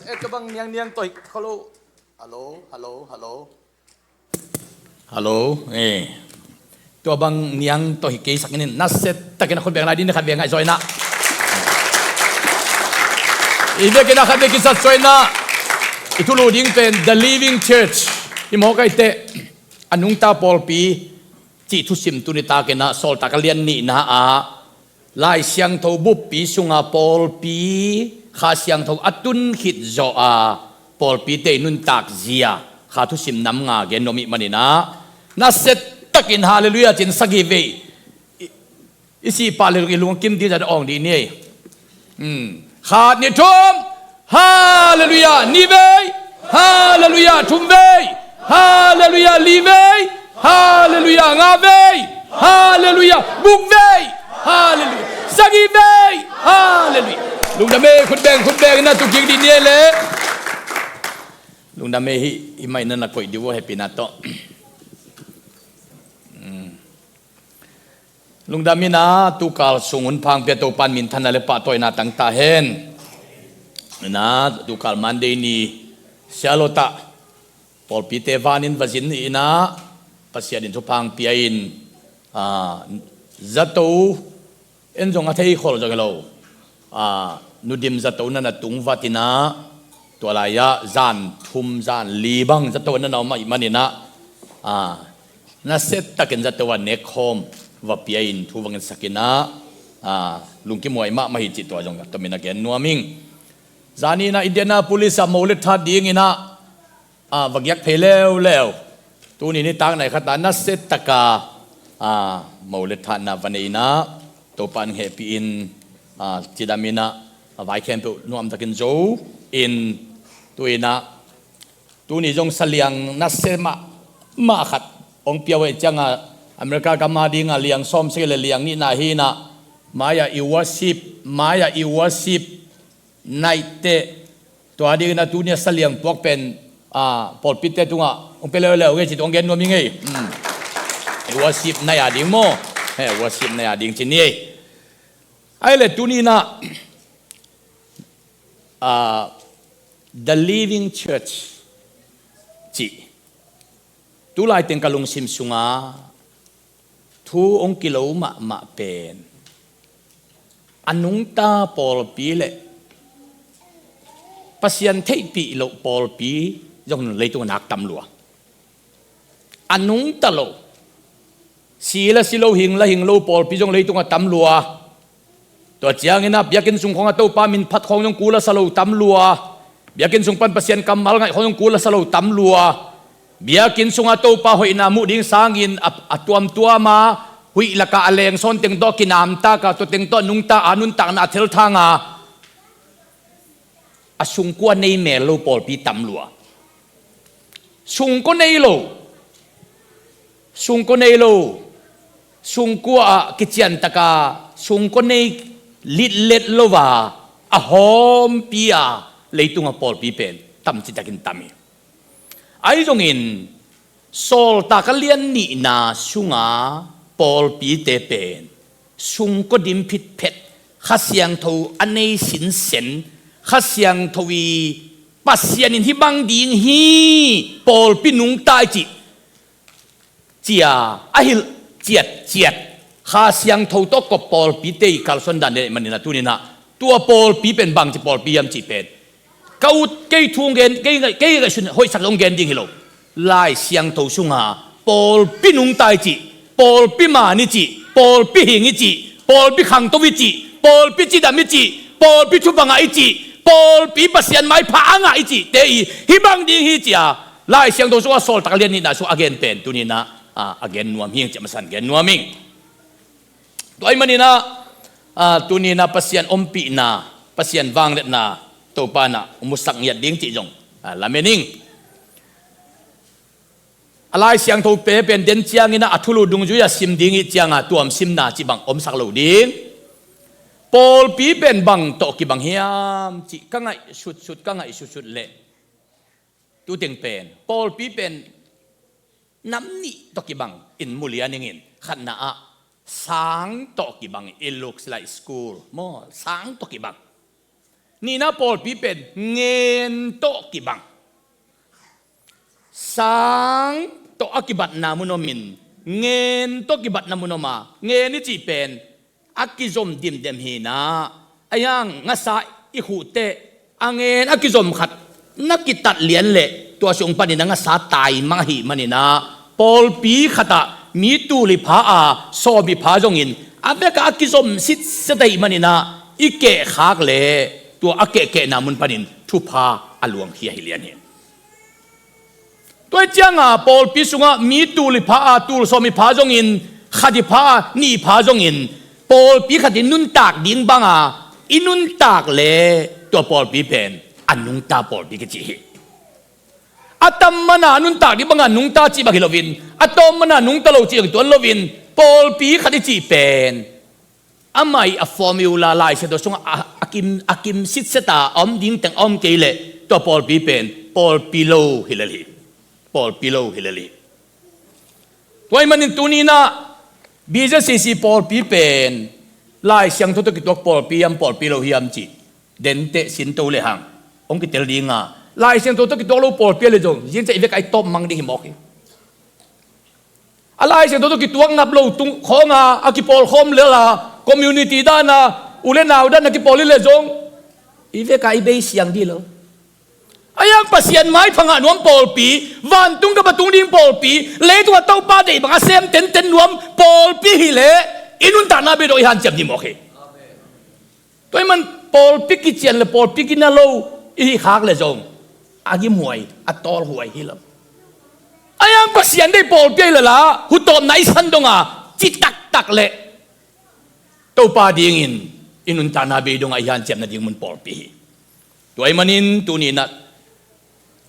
ito bang niyang toy hello ito bang niyang toy kay sakinin naset takin ako bang din nakabeng ay na ibe kinakabe kisat soy na ituluding pen the living church imo kay te anung ta polpi chi thu sim tu ni ta ke na sol ta kalian ni na a lai siang tho bu pi sunga polpi kha siang tho atun hit zo a polpi te nun tak zia kha thu sim nam nga gen nomi manina na set takin hallelujah chin sagi ve isi paler ilung kim di da ong di ni kha ni thum hallelujah ni ve hallelujah thum ve hallelujah li ve hallelujah nga ve hallelujah buk ve hallelujah sagi ve hallelujah lung dame khut beng na tu king di ni le lung dame hi mai na koi diwo happy na to lung dame na tu kal sungun phang pe to pan min than le pa toy na tang ta hen na tu kal monday ni sialota pol pite vanin vazin ina pasiadin chu phang piain zato enjong a thei khol jagalo nudim zato na na tung vatina tolaya zan thum zan libang zato na na mai manina na set takin zato wa nek hom wa piain thu wangin sakina lungki moi ma mahi chi to jong to mina gen nuaming zani na indiana police a molet tha ding ina vagyak phelew tu ni tang nai khata na set taka molet tha na vaneina to pan happy in chidamina vai camp nuam takin zo in tuina tu ni jong saliang na sema ma khat ong piawe changa Amerika kama dinga liang som sele liang ni na hina maya I worship naite to adi na tunia saliang pok pen pol pite tunga ong pele ge chi tong gen no mi ngai I worship na ya ding mo worship na ya ding chi ni ai le tunina the living church chi tu lai teng kalung sim sunga thu ong kilo ma pen anung ta pol pi le pasian thei pi lo pol pi jong le tu nak tam lua anung ta lo silo hing lo pol pi jong le tu tam lua to chiang ina biakin sung khong to pa min phat khong jong kula salo tam lua biakin sung pan pasian kamal ngai khong kula salo tam lua biakin sunga to pa hoi na mu ding sangin atuam tuama hui laka aleng son teng do kinam ta ka to teng to nung ta anun ta na thel thanga asung kwa nei melo pol pi tam lua sung ko nei lo sung kwa kichian taka sung ko nei lit let lova a hom pia leitunga pol pi pen tam chi takin tami ai jong in sol ta kalian ni na sunga pol pi te pen sung ko dim phit phet khasiang tho anei sin sen khasiang thowi pasian in hi bang ding hi pol pi nung tai chi chia ahil chiat khasiang tho to ko pol pi te kalson dan de manina tunina tua pol pi pen bang chi pol pi yam chi pen kau kei thung gen kei sun hoi sak long gen ding hilo lai siang to sunga pol pi nung tai chi pol pi ma ni chi pol pi hing chi pol pi khang to wi chi pol pi chi da mi chi pol pi chu banga chi pol pi pasian mai pha anga chi te hi bang ding hi chia lai siang to sunga sol tak lian ni na su again pen tunina again nuam hing chamasan gen nuaming toy manina tunina pasian ompi na pasian wang let na to pa na umusak niat ding chi jong lamening alai siang tho pe pen den chiang ina athulu dung ju ya sim ding I chianga tuam sim na chi bang om sak lo ding pol pi pen bang to ki bang hiam chi ka ngai sut ka ngai sut le tu teng pen pol pi pen nam ni to ki bang in mulianing in khan na a sang to ki bang it looks like school mo sang to ki bang นี่นะปอลปีเป็นเงินโตกิบังสังโตอกิบัตนามุนมินเงินโตกิบัตนามุนมาเงินนี่จีเป็นอักกิจมดิมเดมฮีนาอายังงาสาอิขุเตอังเงินอักกิจมขัดนักกิตัดเหรียญเละตัวชงปนินังสาตายมังหิมันินาปอลปีขตามีตูลิพาอาโซบิพาจงอินอาเบกอักกิจมสิทธิ์เสดมันินาอีเกะขากเละตัวอักเกะนามุนปนินทุพาอลวงเฮียฮิเลียนเฮตัวเจ้าปอลปีสุงะมีตูลิพาอาตูลโซมิพาจงอินขัดิพานี่พาจงอินปอลปีขัดินุนตากดิ้งบังอาอินุนตากเละตัวปอลปีเป็นอันนุงตาปอลปีกจีอัตมนานุนตากดิบังอานุงตาจีบักฮิโลวินอัตมนานุงตาโลจีตัวโลวินปอลปีขัดิจีเป็นอาไม่อะฟอร์มิวลาไลเสดสงอากิมสิทธิ์ตาอมดิ้งแต่งอมเกลเลตัวปอลปีเป็นปอลปีโลฮิลลีปอลปีโลฮิลลีตัวมันตัวนี้นะบีเจซีปอลปีเป็นไล่เสียงทุกตัวปอลปียมปอลปีโลฮิยมจีเดนเตสินโตเลหังองค์กิเตลดิงาไล่เสียงทุกตัวโลปอลปีเลยจงยินจะอีเวกไอตบมังดิหิมอกอะไรเสียงตัวตัวงับโลตุงของอากิปอลคอมเลล่ะคอมมูนิตี้ด้านอุเลนาวด้านอากิปอลเลยจงอีเวกไอเบสยังดีเลยอายังภาษาไม้พังอันวมปอลปีวันตุงกับตุงดิงปอลปีเลตัวเต้าป้าเดบังอาเซมเต็นนวมปอลปีฮิเลอินุนตานาเบโดยฮันจับดิมโอเคตัวมันปอลปีกิเจียนเลยปอลปีกินาโลอีขากเลยจงอากิมหวยอัตตอลหวยฮิลอายังภาษาได้ปอลปีเลยล่ะหุตอมไหนสันดงจิตตักเลยเต้าป้าดิงอินุนตานาเบโดงอาฮันจับนาดิงมุนปอลปีตัวมันอินตัวนี้นะ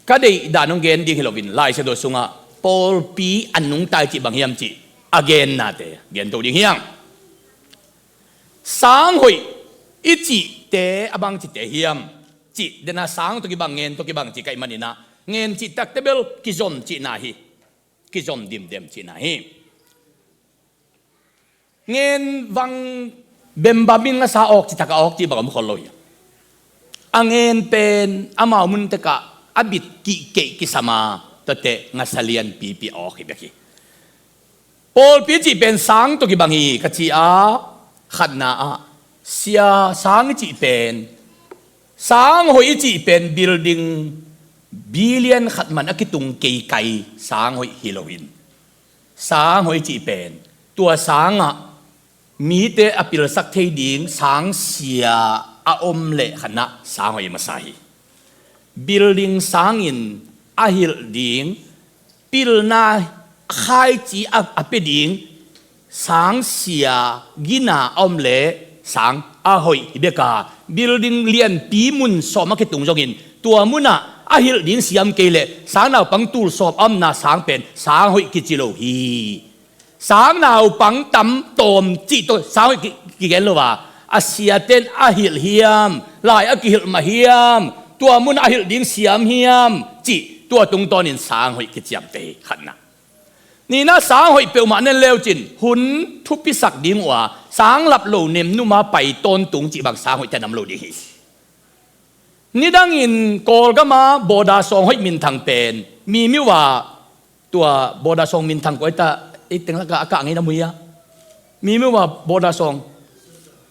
ก็ได้ด่านงเกนดีฮิโลวินไล่เสดสุงะปอลปีอันนุงตายจีบางเฮียมจีอเกนนาเตเกนตัวดิ้งเฮียงสังหอยอีจีเตอบางจีเตเฮียมจีเดน่าสังตัวกีบางเงินตัวกีบางจีไก่มันนี่นะเงินจีตักเตเบลกิจอมจีนาฮีกิจอมดิมจีนาฮีเงินวังเบมบามินงาสาออกจีตักออกจีบางมุขลอยอังเงินเป็นอามามุนเตกะอบิดกิเกกิสมาตัวเตงาสเลียนปีออกฮิบะกีปอลปีจีเป็นสังตัวกีบางฮีกจีอาขัดนาเสียสังจีเป็นสังหอยจีเป็นบิลดิ้งบิลเลียนขัดมันอกิตุงเกยไกสังหอยฮิโลวินสังหอยจีเป็นตัวสังมีเตอปิลสักเทดิ้งสังเสียอาอมเละขณะสังหอยมาใส่building sangin ahil ding pilna khai chi apeding sang sia gina omle sang ahoi beka building lian pi mun soma ke tung jongin tua muna ahil ding siam kele sang naw pang tul sop am na sang pen sang hoi ki chilo hi sang naw pang tam tom chi to sang hoi ki gen lo wa asia ten ahil hiam lai akihil mahiamตัวมุนอาหิลดิ้งเสียมเฮียมจีตัวตรงตอนินสางหอยกิจยามเตขันนะนี่นะสางหอยเปียวมาเน้นเลวจินหุนทุบพิศักดิ้งว่าสางหลับโลเนมนุมาไปต้นตุงจีบางสางหอยแต่นำโลดีฮินี่ดังอินโกลก็มาโบดาซองหอยมินทางเป็นมีมิว่าตัวโบดาซองมินทางก็ไอ้ตาไอ้ตึงละกะอากาศไงนะมุยะมีมิว่าโบดาซอง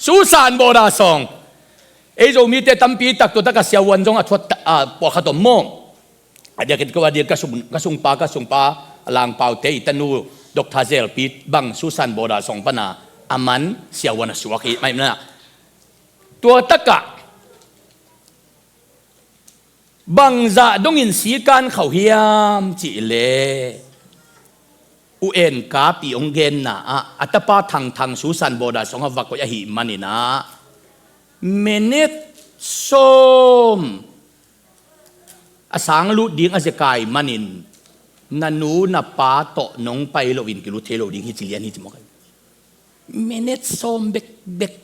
สุสานโบดาซองไอ้โจมีแต่ตั้มปีตักตัวตักเสียวันจงอัดปอกขดมมงอาจจะคิดว่าเดียกระสุงปาลางเปาเตอิตันูดอกทาเซลปีบังสุสันโบดาสองปนาอามันเสียวันสวกีไม่นะตัวตักกะบังจะดงอินสีการเขาเฮียมจิเลอุเอ็นกาปีองเกนนะอัตปาทางสุสันโบดาสองวักก็ยหิมันนี่นะเมเนตส้มอาสังลุดิ้งอาเจกายมันินนันูนับปาโตนงไปโลวินกิลุเทโลดิ้งฮิจิเลียนฮิจิมกันเมเนตส้มเบก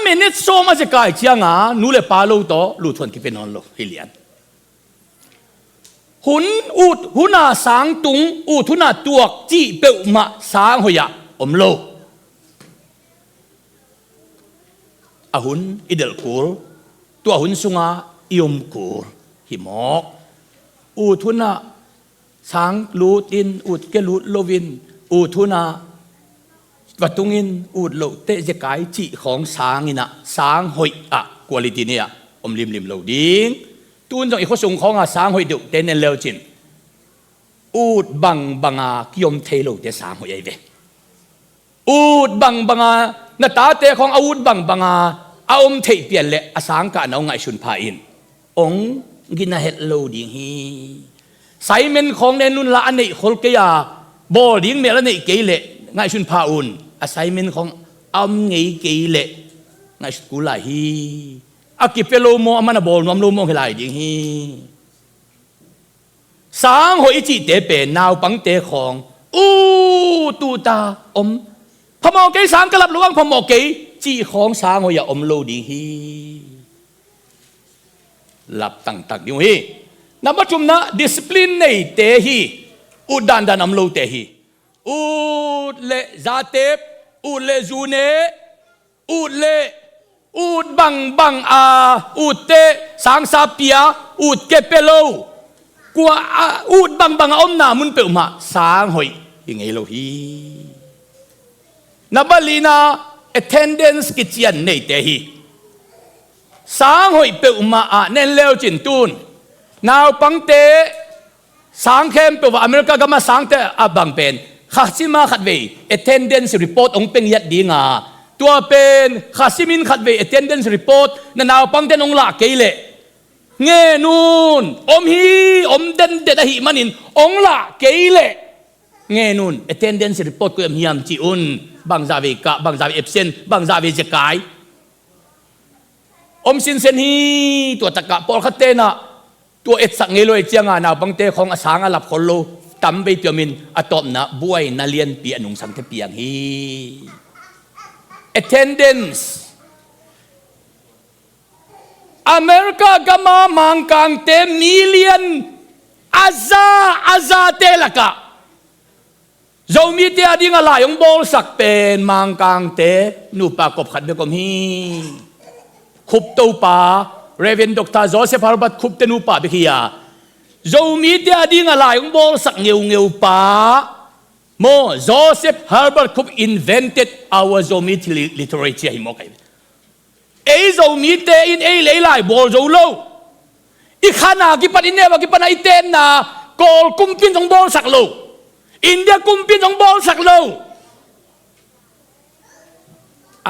เมเนตส้มอาเจกายเชียงนูเลปาโลโตลุทวนกิเป็นนอนโลฮิเลียนหุนาสังตุงหุนาตัวจีเปอมาสังหอยอมโล หุนอิเดลกูลตัวหุนสุงาอิมกูลหิมอกอูทุนะสังลูตินอูดเกลูโลวินอูทุนะวัตุงินอูดโลเตจะกายจีของสางอินะสางหอยอะควอลิตีเนี่ยลิมโลดิ้งตูนจงอีกข้อส่งของสางหอยดุเตนเลวจินอูดบังอากิยมเทโลเตสางหอยไอเวอูดบังอาหน้าตาเตของอูดบังอาเอาเทเปลี่ยนเลยสางกันเอาไงชุนพาอินองกินเฮดโลดิ้งฮีไซเมนของเนนุนละอันนี้คนเกียบอดิ้งเมละนี่เกยเละไงชุนพาอุนไซเมนของไงเกยเละไงชุกุลาฮีอากิเปโลโมอามันบอลนวมโลโมเฮลายดิ้งฮีสางหอยจีเตเปนาวปังเตของตูตาพมอเกยสางกลับระวังพมอเกยจีของสางหอยโลดิ้งฮีหลับตั้งดิ้งฮีนับจุมนะดิสซิปลินในเตหีอุดดันอำโลเตหีอุดเลซาเตปอุดเลจูเนอุดเลอุดบังอุดเตสังซาเปียอุดเกเปโลกัวอุดบังนามุนเปอมาสางหอยยังไงโลฮีนับลีนา attendance กิจยันในเตหีสางหอยเปอมาเนนเลวจินตูนนาวปังเตสังเข้มตัวอเมริกาก็มาสังเตบังเป็นข้าซิมาขัดเว attendance report องเป็นยัดดีงาตัวเป็นข้าซิมินขัดเว attendance report นาวปังเตนองละเกยเลเงนูนเด่นเดหิมันินองละเกยเลเงนูน attendance report ก็ยังยำจีอุนบางซาเวกะบางซาเวเอฟเซนบางซาเวเจกายสินเซนฮีตัวตะกะปอลคัตเตนะตัวเอ็ดสังเงลอยเจียงนาบังเตของสางอลับคนโลตั้มไปเปียมินอตอมนะบวยนาเลียนปีอนุสังเทปียงฮี attendance อเมริกากามามังกังเตมิเลียนอาซาเตละกะเรามีเตียดิ้งอะไรยงบอลสักเป็นมังกังเตนูปากบขัดเบกมฮีคุบตัวป่าเรเวนดรโจเซฟฮาร์บัตคุบเตนูป่าเบคียาโจมีเดียดิ้งอะไรของบอลสักเงียวป่าโมโจเซฟฮาร์บัตคุบ invented our zombie literature หิมอกไอ้โจมีเตอินเอเลไลบอลโจโลอีขานากิปันอินเนวกิปันไอเตนนากอลกุมปินของบอลสักโลอินเดียกุมปินของบอลสักโล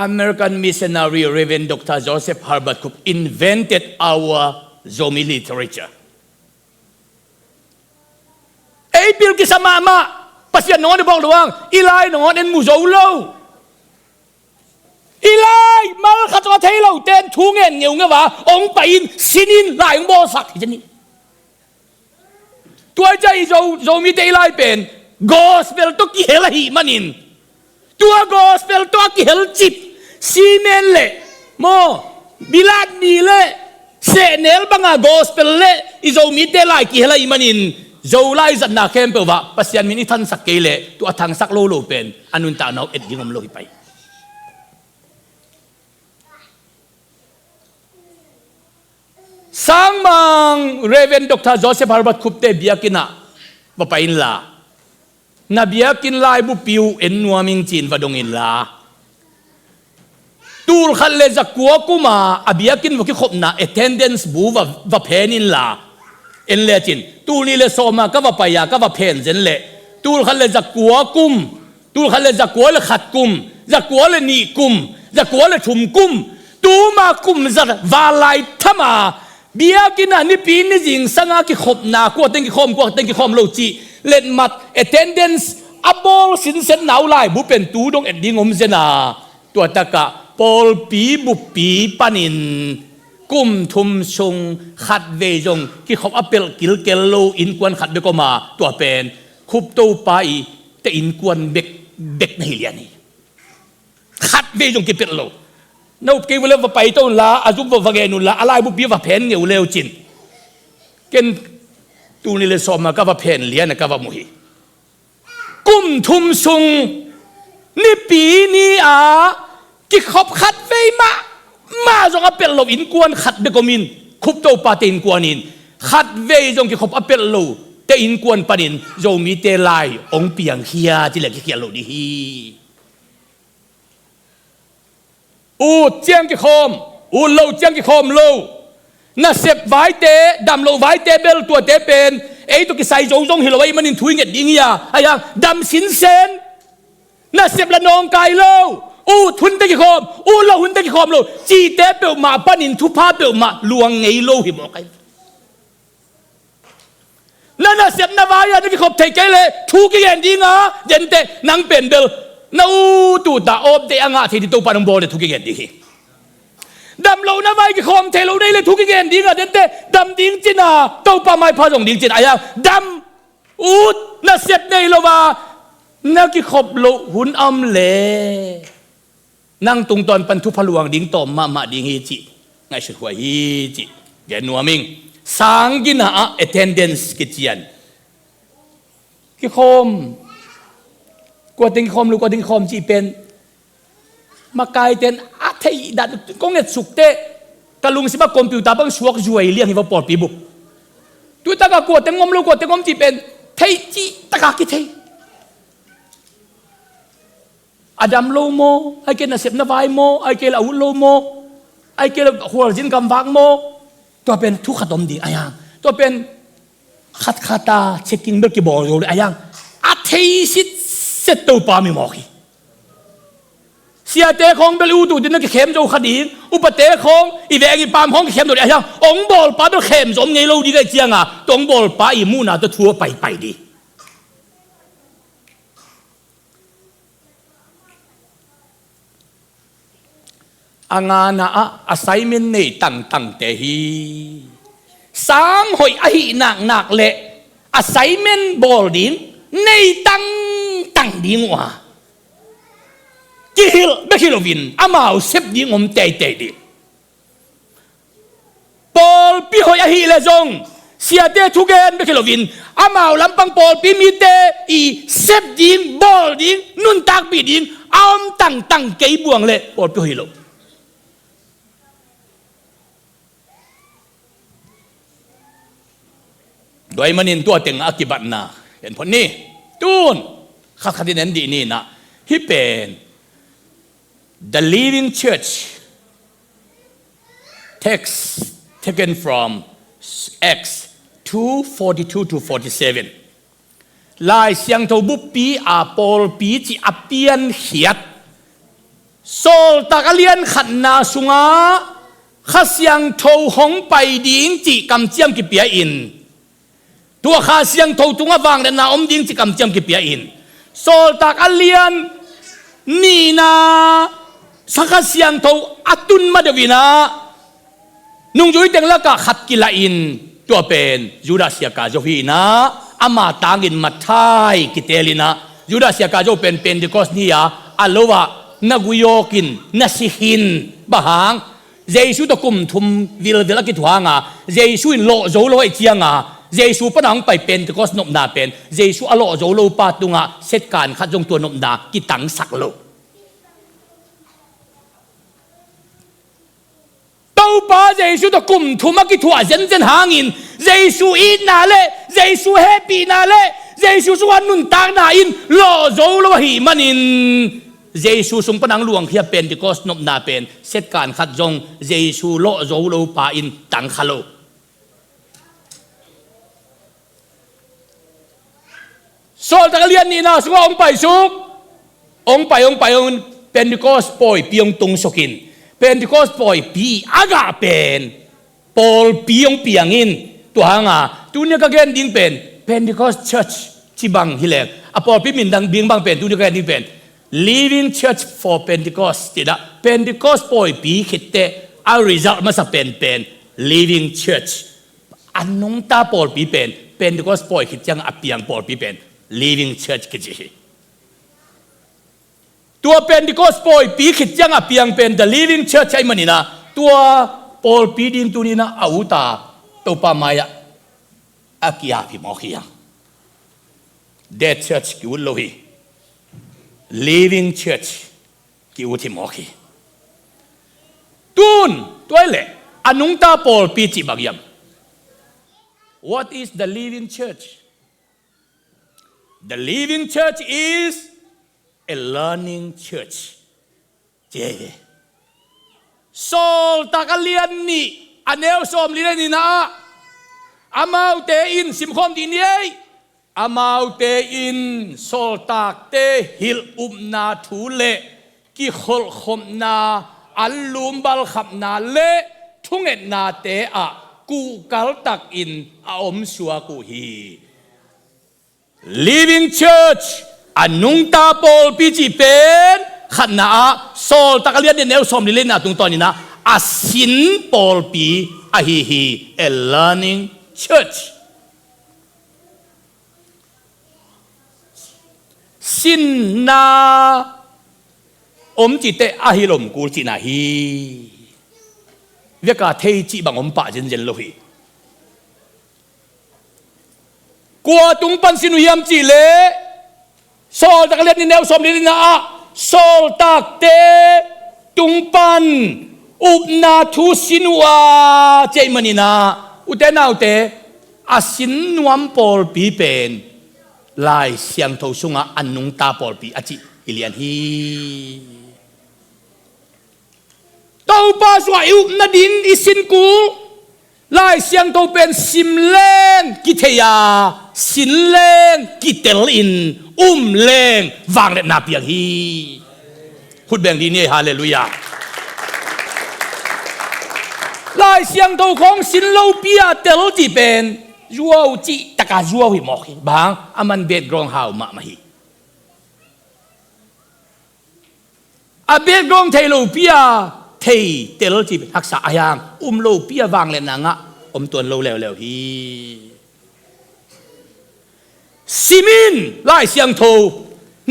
American missionary Reverend Dr. Joseph Harbert Cook invented our zombie literature. April kisama ma pasyan nongon bong luang ilay nongon en muzolo. Ilay mal khatwa thelo ten thungen ngeu ngawa ong pain sinin lai ong bo sak jani. Tua jai zombie te ilay pen gospel to ki helahi manin. Tua gospel to ki hel chipซีเมนเล่โมบิลาดนีเล่เซเนลบังอาโกสเปลเล่อิโจมิเตไลกี่เฮลัยมันอินโจไลจัดนาเข้มเปว่าปัสยันมินิทันสักเกเล่ตัวทางสักโลเป็นอนุนตานาเอ็ดยิงมโลหิไปสังมังเรเวนดรโจเซฟฮาร์บัตคุปเตเบียกินะว่าไปอินลานาเบียกินลายบุปิวเอ็นนัวมิงจินว่าดงอินลาตูร์ขันเลจากกัวกุมาอเบียกินวกิขบนะ attendance บูว่าเพนินลาเอ็นเลจินตูนี่เลโซมาก็ว่าไปยาก็ว่าเพนเจนเลตูร์ขันเลจากกัวกุมตูร์ขันเลจากกัวเลขัดกุมจากกัวเลนีกุมจากกัวเลชุมกุมตูมากุมจัดวาไลทมาเบียกินนี่ปีนี่จิงสังอากิขบนากัวเต็งกิขมกัวเต็งกิขมโลจีเล่นมัด attendance อบอลสินเซนหนาวไล่บุเป็นตูดงเอ็ดดิ้งอมเจนาตัวตะกะปอลปีบุปีปันินกุมทุมชงขัดเวจงที่เขาอัปเปิลกิลเกลโลอินกวนขัดเบกมาตัวเป็นคุบโตไปแต่อินกวนเบกไม่เลียนี่ขัดเวจงกิเปลโลนาวกี่วันแล้วว่าไปต้นละอาจุบว่าแกนุละอะไรบุปีว่าเพนเงียวเลวจินเกินตูนี่เลยสอบมาก็ว่าเพนเลียนะก็ว่ามุฮีกุมทุมชงนี่ปีนี้กิขบขัดเวมา มาจงอเปลโลอินกวนขัดเบกมินคุบโตปาเตนกวนินขัดเวจงกิขบอเปลโลเตอินกวนปานินโจมีเตลายองเปียงเฮียที่เหลือเฮียโลดีฮีอูเจียงกิคมอูโลเจียงกิคมโลน่าเสพไว้เตดำโลไว้เตเบลตัวเตเป็นไอ้ตัวกิใส่จงฮิโลไว้มันนินทุยเงียดดิ้งยาไอ้ยังดำสินเซนน่าเสพละนองกายโลอูทุนตะกิคมอูโลหุนตะกิคมโลจีเตเปลมาปานินทุพาเปลมาลวงไงโลหิบอกไอ้นั่นน่ะเสพนาวายาตะกิคมเทเกเลทุกิเงียดดิ้งอ่ะเย็นเตนังเป็นเบลน่าอูตูตาอบเตอ่างอ่ะที่ตัวปานงโบเลทุกิเงียดดิ้งดำโลนาวายกิคมเทโลได้เลยทุกิเงียดดิ้งอ่ะเย็นเตดำดิ้งจิน่ะตัวปาไม่พาจงดิ้งจิน่ะยังดำอูน่าเสพในโลว่านักกิคบโลหุนอมเลนั่งตรงตอนปันทุพลวงดิ้งตอมมาดิ้งฮีจิไงสุดหัวฮีจิแกนัวมิงสังกินหา attendance กิจยันกิคมกว่าดิ้งคมหรือกว่าดิ้งคมจีเป็นมากายเต็นอาเทยดัดก็เงียสุกเตะกะลุงสิบะคอมพิวเตอร์บังสวกจวยเลี้ยงให้ว่าปอดปีบุตัวตากากวดเต็งงมลูกวดเต็งงมจีเป็นเทยจีตากากิเทยอาดัมโลโมไอเกลน่ะเสพนาวายโมไอเกลอาวุโลโมไอเกลหัวจินกำวักโมตัวเป็นทุกขดมดีอายังตัวเป็นขัดขาตาเช็คกิ้งเบลกิบอลเลยอายังอาเทสิตเซตตัวปามิมอกีเสียเตะของเบลูตูดินนักเข้มโจขดีอุปเตะของอีเวกิปามของเข้มตัวอายังองบอลปาตัวเข้มสมไงโลดีได้เจียงอ่ะตองบอลปาอีมูนาตัวทัวไปดีอางานะassignment นี่ตั้งเตฮีสังหอยอหิหนักเละ assignment บอลดิ้งนี่ตั้งดิ้งว่ะกิฮิลเบคิโลวินอามาเอาเซฟดิ้งอมเตดิบอลปีหอยอหิเลจงเสียเตทุกเกนเบคิโลวินอามาเอาลำปังบอลปีมีเตอีเซฟดิ้งบอลดิ้งนุนตักปีดิ้งอามตั้งเกยบวงเละบอลปีหอยโลโดยมันอินตัวเต็งอากิบัตนาเห็นผลนี่ตูนข้าขัดเน้นดีนี่นะที่เป็น The Living Church text taken from Acts 2:42 to 47ลายเสียงทบุปปีอาปอลปีที่อเปียนเขียดโซลตะกเลียนขันนาสุงาข้าเสียงทหงไปดิ้งจีกำเจียมกิเปียอินตัวข้าเสียงทตุงวางเดนนาอมดิ้งจิกำเจียมกิเปียอินโซลตักอเลียนนี่นาสักเสียงทอัตุนมาเดวินานุ่งจุยเต็งละกะขัดกิลาอินตัวเป็นยูดาเซียกาโจฮีนาอามาตางินมาทายกิเตลินายูดาเซียกาโจเป็นเพนดิคอสเนียอัลโลวะนักวิโยกินนัสิหินบะหางเจสุตะกุมทุมวิลเดลกิทวางาเจสุอินโลโจโลไอเจียงาเยซูปนังไปเป็นก็สนมนาเป็นเยซูอโลโจโลปาตุงะเสร็จการขัดจงตัวนมนากิตังสักโลเต้าป้าเยซูตะกุมทุมากิถัวเจนหางินเยซูอินนาเลเยซูแฮปปี้นาเลเยซูสวรรค์นุนตางนาอินโลโจโลหิมันินเยซูสงปนังหลวงเพียเป็นก็สนมนาเป็นเสร็จการขัดจงเยซูโลโจโลปาอินตังขโลโซลตะเลียนนี่นะสุกองไปสุกองไปเป็นดิโกสปอยปียงตุงสกินเป็นดิโกสปอยปีอากาเป็นปอลปียงปียงอินตัวหางาตัวนี้ก็แกนดิ้งเป็นดิโกสเชิร์ชที่บังฮิเลกอปอลปีมินดังบิงบังเป็นตัวนี้ก็แกนดิ้งเป็น Living Church for Pentecost ติดะ Pentecost ปอยปีคิดเตะเอา result มาสับเป็น Living Church อันนงตาปอลปีเป็น Pentecost ปอยคิดจังอเปียงปอลปีเป็นLiving Church กิจตัวเป็นดิโกสปอยปีขิดยังอเปียงเป็น The Living Church ใช่มันนี่นะตัวปอลปีดินตัวนี้นะอาวุตาตัวปามายะอากิยาพิมอคียัง Dead Church กิวุลโลฮี Living Church กิวุทิมอคี ตุนตัวเล่อนุงตาปอลปีจิบักยาม What is the living church? The living church is a learning church. เจโซลตากเลียนนี่อันเอลสมลีนี่นะอามาเตอินสิมคอมดีนี่อามาเตอินโซลตากเตฮิลอุมนาทูเลกิขลขมนาอัลลุมบัลขับนาเลทุ่งเอ็ดนาเตอะกูกัลตักอินอาอมชัวกูฮี Living Church อันนุงตาโปลปีจีเป็นขันนาโซลตากเลียนเนลสมลีเลนะตรงตอนนี้นะอาสินโปลปีอาฮี a learning church สินนาอมจิตเตอาฮิลมกูจินาฮีเวกาเทจิบังอมปะเจนเจนโลฮีกัวตุงปันสินุยามจิเลโซลตากเลียนนี่แนวสมลีนะโซลตากเตตุงปันอุบนาทุสินัวเจมันนี่นะอุเตนาอุเตอาสินนวมปอลปีเป็นลายเสียงทสุงะอันนุงตาปอลปีอจิอิเลียนฮีเต้าป้าสวายอุบนาดินอิสินกูลายเสียงทเป็นสิมเลงกิเทียสินเลงกิเตลอินเลงวางเล็นาเปียฮีพูดแบ่งดีนี่ฮาเลลูยาลายเสียงตัวของสินโลเปียเตลจีเป็นยัวจีตะกายัวหิมอกบางอามันเบ็ดกรองหาวมาฮีอาเบ็ดกรองเทโลเปียเทเตลจีทักษะอย่างโลเปียวางเล็นงะตัวโลเลวฮีซิมินลายเสียงโท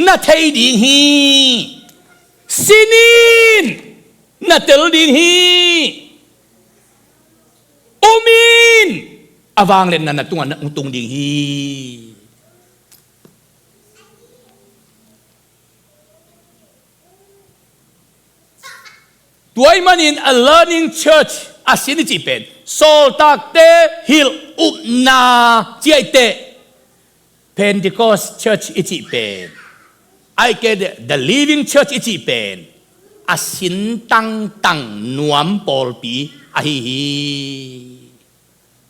นาเทดีฮีซินินนาเตลดีฮีโอมินอาวางเล่นนั่นนะตุงดิงฮีตัวมันอิน a learning church อาศินจิเป็นโซลตักเตฮิลอุบนาเจเต Pentecost church อิจิเป็นไอเกด the living church อิจิเป็นอาศินตั้งนวมปอลปีอาฮี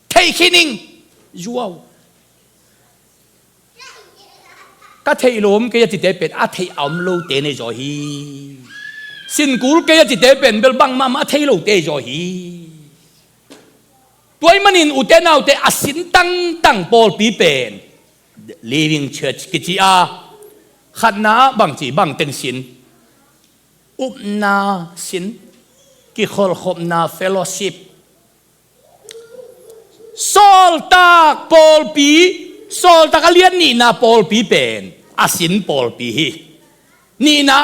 เทคินิงยัวก็เทลมก็จะจิตเป็นอาเทอมโลเตเนจอฮีสินกูก็จะจิตเป็นเบลบังมาเทโลเตจอฮีตัวมันอินอุเตนาอุเตอาศินตั้งปอลปีเป็น living church กิจอาขันนาบังจีบังเต็งสินอุปนาสินกิขลขบนา fellowship โซลตากปอลปีโซลตากเลียนนี่นาปอลปีเป็นอาศินปอลปีนี่นา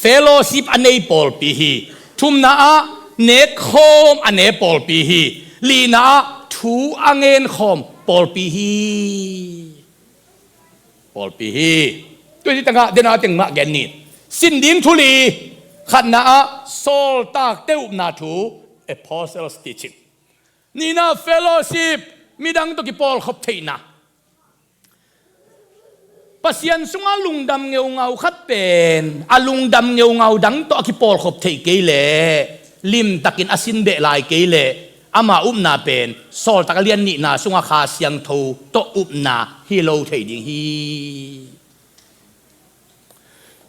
fellowship อันนี้ปอลปีทุมนาเนคโคมอันนี้ปอลปีลีนาทูอังเงินคมปอลปีตัวที่ตั้งเดนาตึงมาแกนนี่สินดิมทุลีขันนาโซลตากเตอุนาทู apostles teaching นี่นะ fellowship มีดังตัวกี่ปอลขบเทนะปัสยันสุงลุงดำเงาขัดเป็นลุงดำเงาดังตัวกี่ปอลขบเทเกเลลิมตักินอสินเบลายเกเลอามานาเป็นโซลตากเลียนนี่นาสุงคาเสียงทูตัวนาฮิโลเทดิงฮี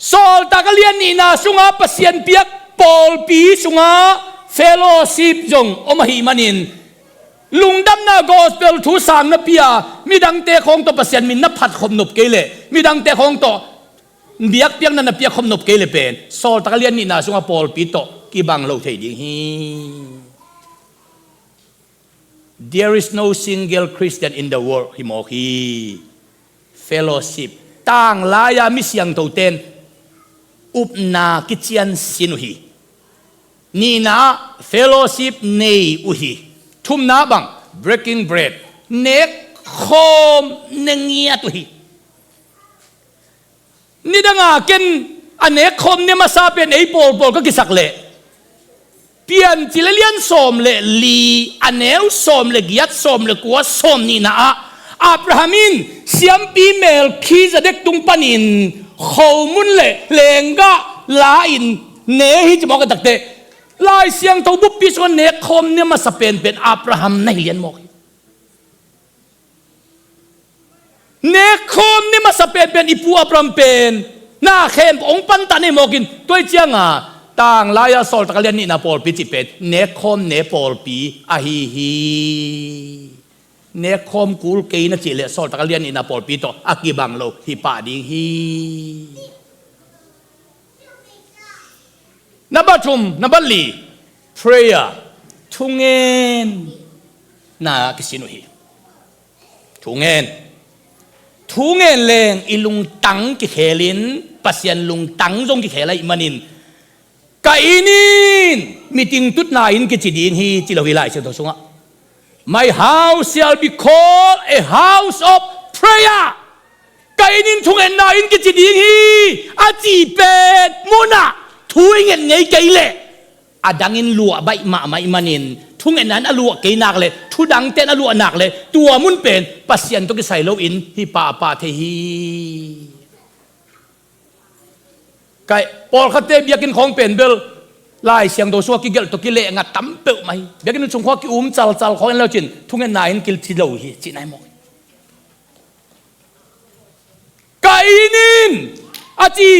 โซลตากเลียนนี่นาสุงปัสยันเปียกปอลปีสุงเฟโลชิปจงอมหิมันินลุงดำนากอสเปลทูสามนับเปียมีดังเตะของตัวปัสยันมินนับผัดขมนบเกเลมีดังเตะของตัวเบียกเปียงนันนับเปียขมนบเกเลเป็นโซลตากเลียนนี่นาสุงปอลปีโตกีบังโลเทดิงฮี There is no single Christian in the world ฮิโมฮี fellowship ต่างลายามิเสียงตัวเต้นอุปนากิจยันสินุฮีนี่นะ fellowship ในอุฮีทุ่มนาบัง breaking bread เนกโคมเนงียตุฮีนี่ดังอาเกนอันเนกโคมเนี่ยมาซาเป็นไอโปลก็กิสักเละ เปลี่ยนจิเลเลียนสมเลลีอันเนวสมเลกิยัดสมเลกัวสมนี่นะอับราฮัมินเสียมปีเมลคีจะเด็กตุงปนินเขามุนเลงกะลาอินเนฮิจะบอกกันตักเตลายเสียงทบุปปิส่วนเนคอมเนี่ยมาสเปนเป็นอับราฮัมในเลียนมอกเนคอมเนี่ยมาสเปนเป็นอิปูอับราฮัมเป็นหน้าเข้มองปันตันในมอกินตัวเจียงต่างลายสอลตะเลียนนี่นาปอลปีจิเป็นเนคอมเนปอลปีอะฮีเนคอมกูลเกยนะจิเลสอลตะเลียนนี่นาปอลปีโตอากิบังโลฮิปาดิงฮีนับชุมนับลี prayer ทุงเงินน่ากิสินุฮีทุงเงินเลงอิลุงตังกิเขลินปัสยันลุงตังจงกิเขลัยมันินกายนินมีติงตุดนาอินกิจิดิงฮีจิลวิไลเสดสุงะ My house shall be called a house of prayer กายนินทุงเงินนาอินกิจิดิงฮีอาจีเป็ดมุนะทุยเงินไงไกเล่อดังอินลัวใบมาไม่มันินทุงเงินนั้นอลัวไกนักเลยทุดังเต้นอลัวนักเลยตัวมุนเป็นปัสยันตุกิใส่โลอินฮิปาปาเทฮีไก่ปอลขัดเตะเบียกินของเป็นเบลลายเสียงโดชัวกิเกลตุกิเละงัดตั้มเปิลไหมเบียกินชงข้อกิจัลของเราจินทุงเงินนายกิลทิโลฮีจินายมองไก่นินอาจี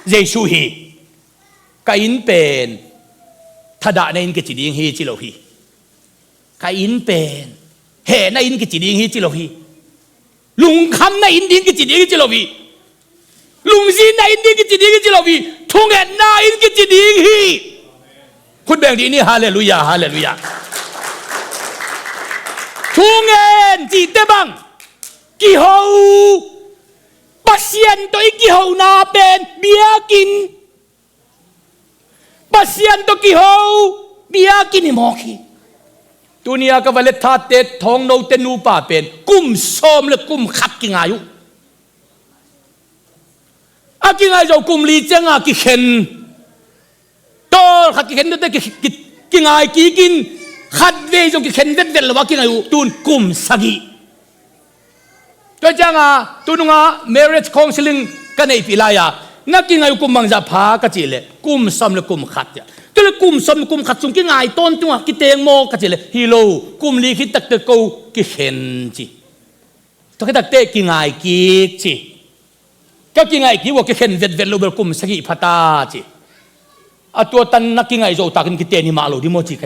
เยซูฮีไก่อินเป็นทดาในอินกิจิดิงฮีจิโลฮีไก่อินเป็นเฮในอินกิจิดิงฮีจิโลฮีลุงคำในอินดิงกิจิดิงฮีจิโลฮีลุงซีในอินดิงกิจิดิงฮีจิโลฮีทุงเอ็นในอินกิจิดิงฮีคุณแบ่งดีนี่ฮาเลลูยาฮาเลลูยาทุงเอ็นจีเตบังกิโฮปัสยันตัวอีกิโฮนาเป็นเบียกินPasien to kihau biya kini moki dunia ka valet thate thong no tenu pa pen kum som le kum khat ki ngayu aki ngai jo kum li changa ki khen tol khat ki khen te ki ngai ki kin khat ve jo ki khen vet vel wa ki ngayu tun kum sagi to changa tununga marriage counseling ka nei pilayaนักกินไงกุมบังจะพากระจิเลกุมซ้ำเลยกุมขัดเนี่ยก็เลยกุมซ้ำกุมขัดสุ่งกินไงต้นตัวกิเตงโมกระจิเลฮีโร่กุมลีคิดตักเตะกูกิเห็นจีต้องให้ตักเตะกินไงกิจีก็กินไงกิว่ากิเห็นเวทเวทโลเบลกุมสกิพัตาจีตัวตันนักกินไงโจตักกิเตนี่มาโลดิโมจีใคร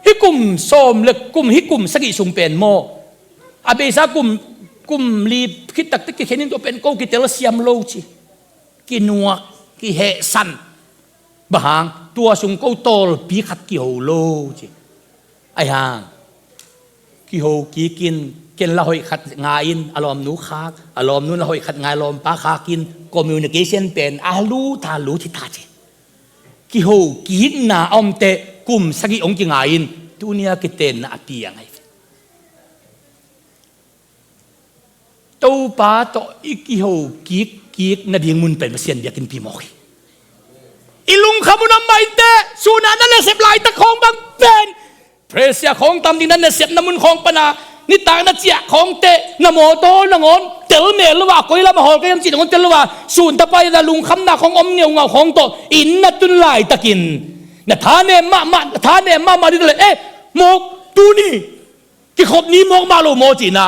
ฮิกุมซ้ำเลยกุมฮิกุมสกิสุ่งเป็นโมอาเบซ่ากุมลีคิดตักติกเห็นตัวเป็นกูกิเตลเซียมโลจีกินัวกิเฮสันบางตัวสุงกูโตลปีขัดกิโฮโลจีไอ้ห่างกิโฮกิกินละหอยขัดงาอินอารมณ์นูคากอารมณ์นู้นละหอยขัดงาอารมณ์ปาคากินคอมมิวนิเคชันเป็นอาลูทาลูทิตาจีกิโฮกินาอมเตกุมสกิองกิงาอินตัวเนี้ยกิเตนนาปียังไงตัวป้าตัวอีกหิวกีกนาดีมุนเป็นเสียนเดียกินปีมอกอีลุงขมุนำไม่เตะสูนันนั่นเสียบลายตะของบางเป็นเพรสยาของตำดินนั่นเสียบน้ำมุนของปนานิตางนัดเจียของเตะนโมโตนงอนเตลเมลว่าก้อยละมาหอกยังจีนงอนเตลว่าสูนตะไปนะลุงคำนาของอมเนียวเงาของโตอินนัดตุนลายตะกินน่ะท่าเนมาดิเลยมกตูนี่ที่ขบนี้มกมาโลโมจีน่ะ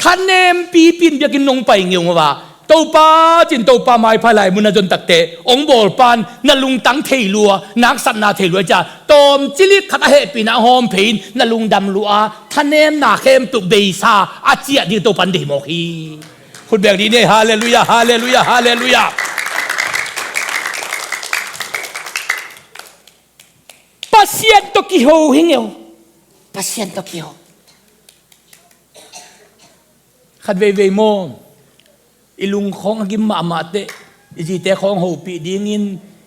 ท่านเนมปีปินเบียกินนงไปเงียวว่าตัวป้าจินตัวป้าไม้พลายมุนจนตักเตะองบอลปานนลุงตังเทลัวนักสันนาเทลัวจ้าตอมจิลิขัดเหปีนาหอมเพนนลุงดำลัวท่านเนมนาเข้มตุเบซาอาเจียดีตัวปันเดโมฮีคุณแบบนี้เนี่ยฮาเลลูยาฮาเลลูยาฮาเลลูยาปัสเซียนตกิโฮหิงเอวปัสเซียนตกิโฮขัดเวโมอีลุงของกิมมาเตอีจีเตของหูปีดีงิน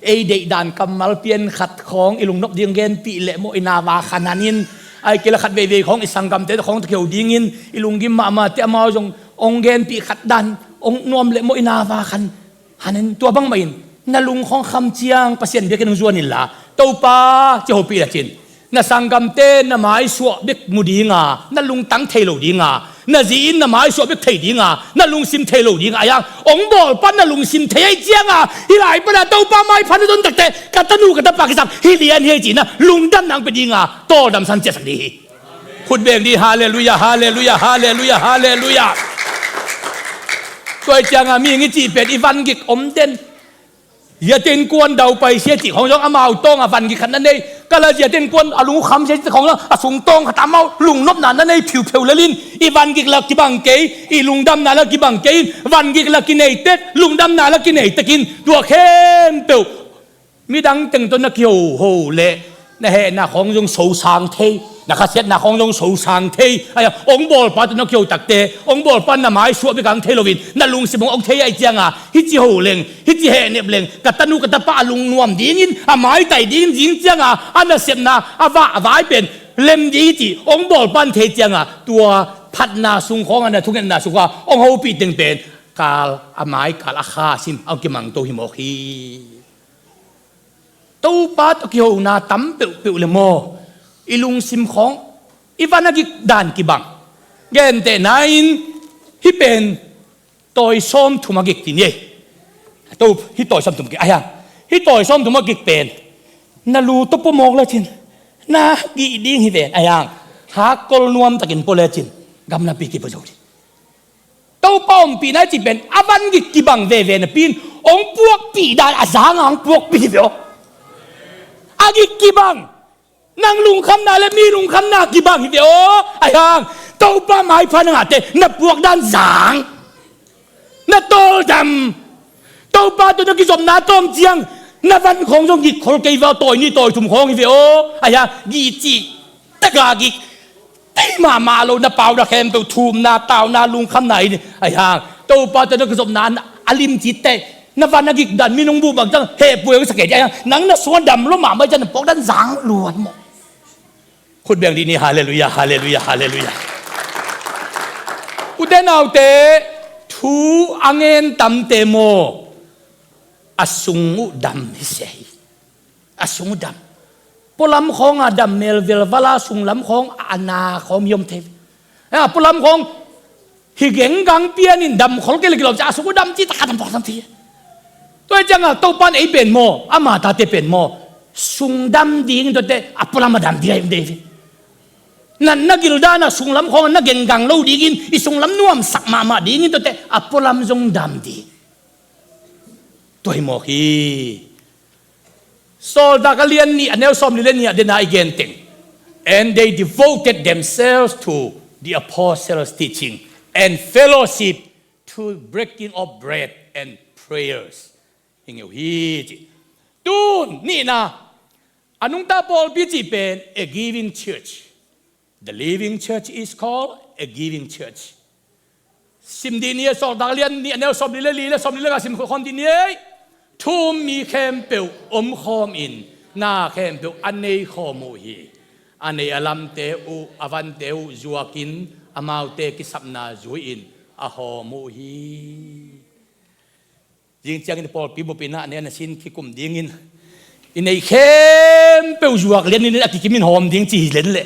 เอเดดานกำมัลเปียนขัดของอีลุงนกดีงเกนปีเละโมอินาวาขนานินไอเกลขัดเวของอิสังกัมเตของตะเกียวดีงินอีลุงกิมมาเตมาจงองเกนปีขัดดันองนวมเละโมอินาวาขันฮันตัวบังไม่นนลุงของคำเจียงเปอร์เซ็นต์เบียกันจวนนี่ละ ตัวป้าจะหัวปีละจินน่ะสังกัมเต้น่ะหมายสวบเด็กมุดีงาน่ะลุงตั้งเทโลดีงาน่ะจีนน่ะหมายสวบเด็กเทดีงาน่ะลุงซิมเทโลดีงาอย่างองบอลปั้นน่ะลุงซิมเทไอเจียงอ่ะฮิไลปั้นน่ะตัวป้าไม่พันต้นตักเตะกัตนูกัตปากิสับฮิเลียนเฮจีน่ะลุงดันนางเป็นดีงาโตดำสันเจสันดีพูดเบ่งดีฮาเลลูยาฮาเลลูยาฮาเลลูยาฮาเลลูยาตัวเจียงอ่ะมีงี้จีเป็นอีวันกิกอมเด่นอย่าเต้นกวนเดาไปเสียจิของยองอามาต้องอ่ะวันกิขันนั่นเองก็เลยอย่าเต้นกวนอาลุงคำเสียจิของยองอาสุงตองตามเอาลุงนบนานนั่นเองผิวเลลินอีวันกิลักกิบังเกยอีลุงดำนาลักกิบังเกยวันกิลักกินเอเต็ดลุงดำนาลักกินเอตะกินตัวเข้มเปียวมีดังตึงต้นนักเกี่ยวโหเละนะเฮน่ะของยองโซซางเทนะครับเสียน่ะของยองโซซางเทไอ้องบอลปัดนักเกี่ยวตักเตองบอลปันน่ะหมายสวบไปกลางเทโลวินน่ะลุงสิมององเทไอเจียงอ่ะฮิจิโหเลงฮิจิเฮเนบเลงกัตนูกัตปะลุงนวมดีนินอ่ะหมายไตดีนินจิงเจียงอ่ะอันน่ะเสียน่ะอ่ะว่าเป็นเล่มดีจิองบอลปันเทเจียงอ่ะตัวพัดนาสุงของอันน่ะทุกอันน่ะสุกว่าองเฮาปีตึงเป็นกาลอ่ะหมายกาลอาคาซิมเอากิมังโตหิมอคีตู้ป้าตะเกียวน่ะตั้มเปียวเลยโมอีลุงซิมของอีวันนักด่านกิบังเงินแต่นายฮิเป็นตัวส้มถุมากิกติเนี่ยตัวฮิตัวส้มถุมากิกอะไรฮิตัวส้มถุมากิกเป็นนาลูตุปมอกละจินนากีดิ้งฮิเป็นอะไรหากลนวมตะกินโปเลจินกำนับปีกิปโจดิตัวป้อมปีนั้นจีเป็นอาวันกิบังเวนะปีนองพวกปีดานอาจารย์องพวกปีเดียวอากิบังนางลุงคำนาและมีลุงคำนากี่บางทีเดียวไอ้ห่างเต้าป้าไม้พันงาเตนับพวกด้านสางนับโตดำเต้าป้าตัวนักกิจสมนาต้มเจียงนับวันของจงกิจคนเกี่ยวต่อยนี่ต่อยถุ่มของทีเดียวไอ้ห่างกีจีตะกากิไอ้มาเรานับเปล่านับแคมเปียวทุ่มนาเต่านาลุงคำไหนนี่ไอ้ห่างเต้าป้าตัวนักกิจสมนาอลิมจิตเตนับวันนักกิจดันมีน้องบูบังจังเฮป่วยสเกตไอ้ห่างนังนับสวนดำแล้วหมาไม่จะนับพวกด้านสางล้วนหมดคุณเบียงดีนี่ฮาเลลูยาฮาเลลูยาฮาเลลูยาอุเดนเอาเตทูอังเงินตำเตโมอสุงอุดำฮิเซอสุงอุดำพลัมของอดัมเมลเวลวลาสุงลำของอานาของยมเทวพลัมของฮิเกงกังเปียนินดำของเกลิกเราจะอสุงอุดำจีตะกันบอกทันทีตัวจังอ่ะตัวปันไอเป็นโมอามาตาเตเป็นโมสุงดำดิ้งตัวเตอพลัมมาดำดีไอเดฟนั่นนักกิลดานะสุงลำของนักเก่งกังเล่าดีกินอีสุงลำนวมสักมาดีกินตัวเตะอัปลำจงดำดีตัวหิมอคีโซลดากเลียนนี่อันเนลซอมเลียนนี่เดนายเกนติง and they devoted themselves to the apostles' teaching and fellowship to breaking of bread and prayers ยังไงฮีจิตูนนี่นะอนุตาปอลพิจิเป็น a giving church。The living church is called a giving church. Sim dinia so dalian ni anel som lile som lile sim khom dinia. Thum mi khem peu khom in na khem peu anei khomu hi. Anei alam te u avan te u zuakin amau te kisapna zuin ahomu hi. Jing chiang ni pol pi bo pina ne na sin ki kum dingin. Inei khem peu zuak len ni akikimin hom ding chi len le.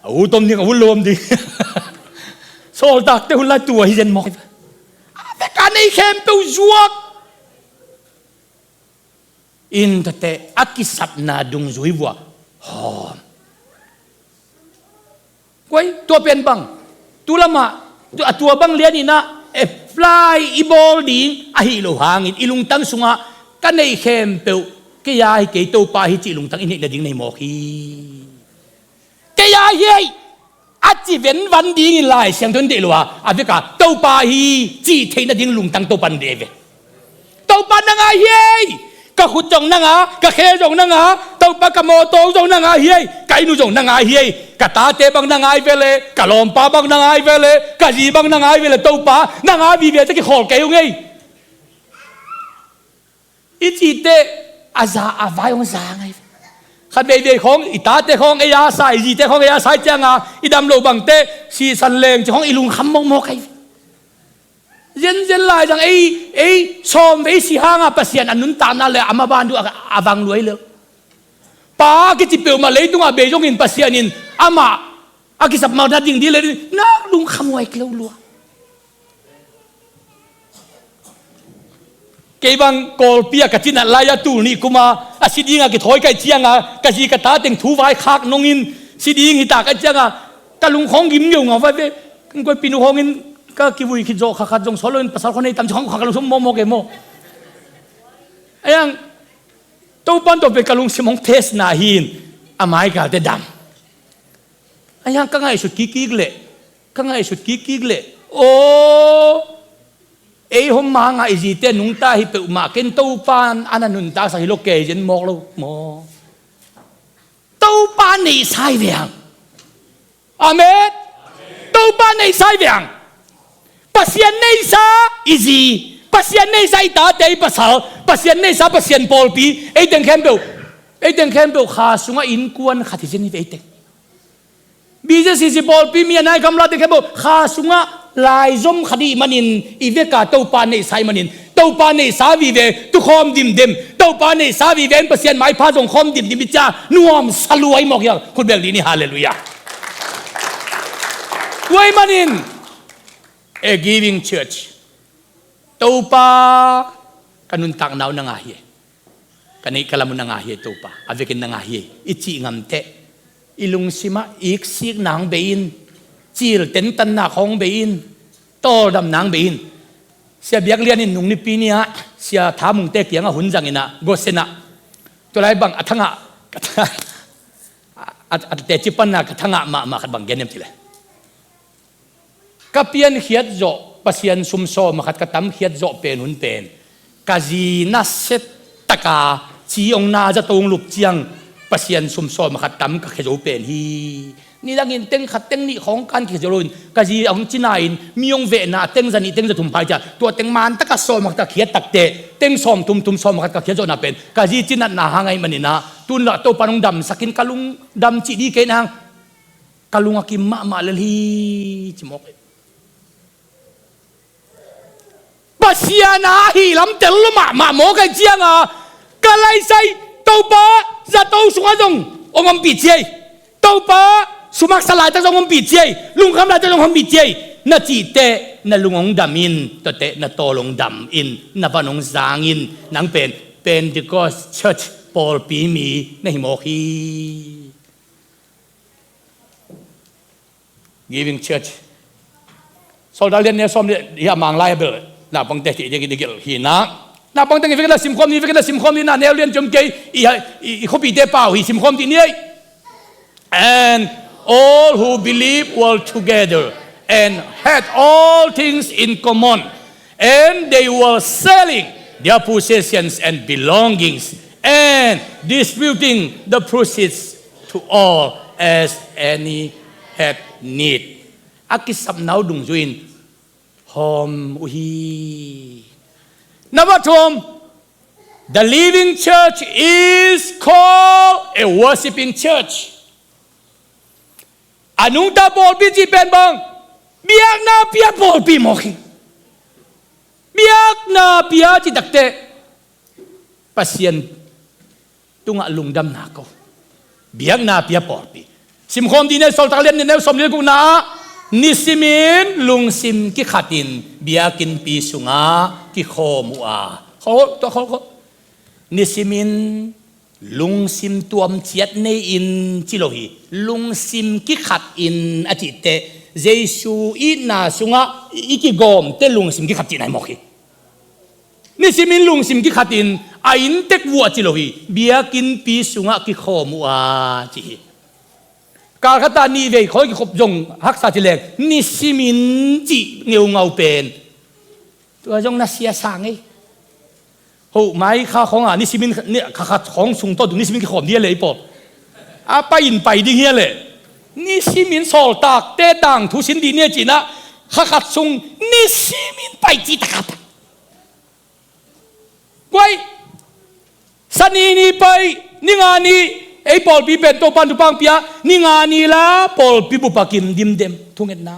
อู้ต้มนี่อู้รวมดิโซลดักเตหุ่นละตัวฮิเซนมอกแต่การในเข้มเปียวจวกอินแต่อักิสับนาดุงจุยวัวหอมกวยตัวเป็นบังตัวละมาตัวบังเลียนี่นะเอฟลายอีบอลดิงอะฮิโลหางินอีลุงตังสุงะกันในเข้มเปียวก็ยาให้เกยตัวปาฮิจิลุงตังอินิละดิ่งในมอกีเกียร์เฮ้ยอาจีเว้นวันดีนี่ไล่เสียงทุนเดียวว่าอาฟิกาตัวปาฮีจีเทนดิ่งลุงตังตัวปันเดวตัวปันนังไงเฮ้ยก็ขุดจงนังอ่ะก็เคจงนังอ่ะตัวปากกโมโตจงนังไงเฮ้ยไก่นูจงนังไงเฮ้ยกตาเตบังนังไงเวเลกะลอมปาบังนังไงเวเลกะจีบังนังไงเวเลตัวปานังไงวิเวจะกี่ขอเกยงไงอีจีเตอาซาอาวายองซาไงขันเบย์ของอิตาเตของเอียาสายจีเตของเอียาสายเจ้างาอิดำโลบังเตสีสันเลงจะของอิลุงคำมงโมกไอ zen lai jang som ve si hanga pasian anun ta na le ama bandu avang luai le pa ki ti pe ma le tunga be jong in pasian in ama akisap ma da ding di le na lung khamwai klo lu cái bang call pia cái chuyện lại ya tu ni kuma asidi nga cái thoi cái chiang à cái gì cái ta tiếng thu vai khác nông in sidi hi ta cái chiang à cái lung khong gim nhiều ngọc vậy cái pinu khong in cái vui khi zo khát jong solo in pasal khone tam chong khang lung mo cái mo ayang tàu pan tàu pe cái lung simong test na hin amai ka te dam ayang ka ngai sut ki le o hôm mà ngày gì tên nung ta hi tự mà kén tàu pan anh nung ta sai lúc kề dân mò lâu mò tàu pan này sai vàng amen tàu pan này sai vàng pasien này sa easy pasien này sai ta tây pasal pasien này sa pasien Paul pi ấy tiếng khen biểu khá sung á in quan khá thì dân như vậy bây giờ si Paul pi miền này cầm la tiếng khen biểu khá sung á lại zoom khadi manin ive ka tàu pan này sai manin tàu pan này sa vi về tu khom dim dim tàu pan này sa vi về pasien mai pha jong khom dim dim bi cha nuam saluai mok yang khut bel ni hallelujah wai manin a giving church tàu pa kanun tak naw na nga hi kanai kalamun na nga hi tàu pa avekin na nga hi ichi ngam te ilung sima iksik nang bein chill ten tan na khong bein to dam nang bein sia biak lian in nung ni pinia sia thamung te kianga hun jang ina go sena to lai bang athanga at te chipan na kathanga ma khat bang genem tile kapian khiat zo pasian sumso makhat katam khiat zo pen hun pen kazi na set taka chi ong na ja tong lup chiang pasian sumso makhat tam ka khejo pen hi ni langin teng khat teng ni khong kan ki jolun ka ji ong chinain miong ve na teng zani teng za thum phai cha to teng man ta ka so mak ta khiat tak te teng som tum som mak ka khiat zo na pen ka ji chinat na hangai manina tun la to panong dam sakin kalung dam chi di ke nang kalung aki ma lel hi chimok pasiana hi lam tel ma mo ka chiang a ka lai sai to pa za to sunga jong ongam pi chei to pa sumak salai ta jong bi chei lung kham la ta jong bi chei na chi te na lungong damin to te na tolong dam in na vanong zangin nang pen Pentecost church Paul pi mi na himo hi giving church soldalian ne som ya mang lai bel na bang te ti de gil hi na bang te ngi la sim khom ni na ne lian jom ke i khopi te pau hi sim khom ti ni and all who believe were together and had all things in common, and they were selling their possessions and belongings and distributing the proceeds to all as any had need. Akisap now dung juin hom uhi. Number two, the living church is called a worshiping church. Anong ta Paul pi chi pen bang biak na pia Paul pi moki biak na pia chi dakte pasien tunga lungdam na ko biak na pia Paul pi sim khom di ne sol talen ne som le ku na ni simin lung sim ki khatin biakin pi sunga ki khomua ho to ho ni simin lung sim tuam chiat nei in chilohi lung sim ki khat in atite jesu i na sunga iki gom te lung sim ki khat ti nai mokhi ni simin lung sim ki khat in a in tek wa chilohi biakin pi sunga ki khomu a chi ka khata ni ve khoi ki khop jong hak sa chi lek ni simin chi ngeu ngau pen to jong na sia sang ei hậu máy khá khóng à, ní xí minh khá khá khóng sung to, ní xí minh cái khóm đi lấy bộ, à bay đi nghe lệ, ní xí minh sầu tạc tê tàng thu xin đi nghe chỉ na, khá khá sung ní xí minh bay chỉ tạc, quay, san ni bay, ní ngà ni, ấy Paul pi bento pan tu pang pia, ní ngà ni la Paul pi bu pakim dim dem, thung et na,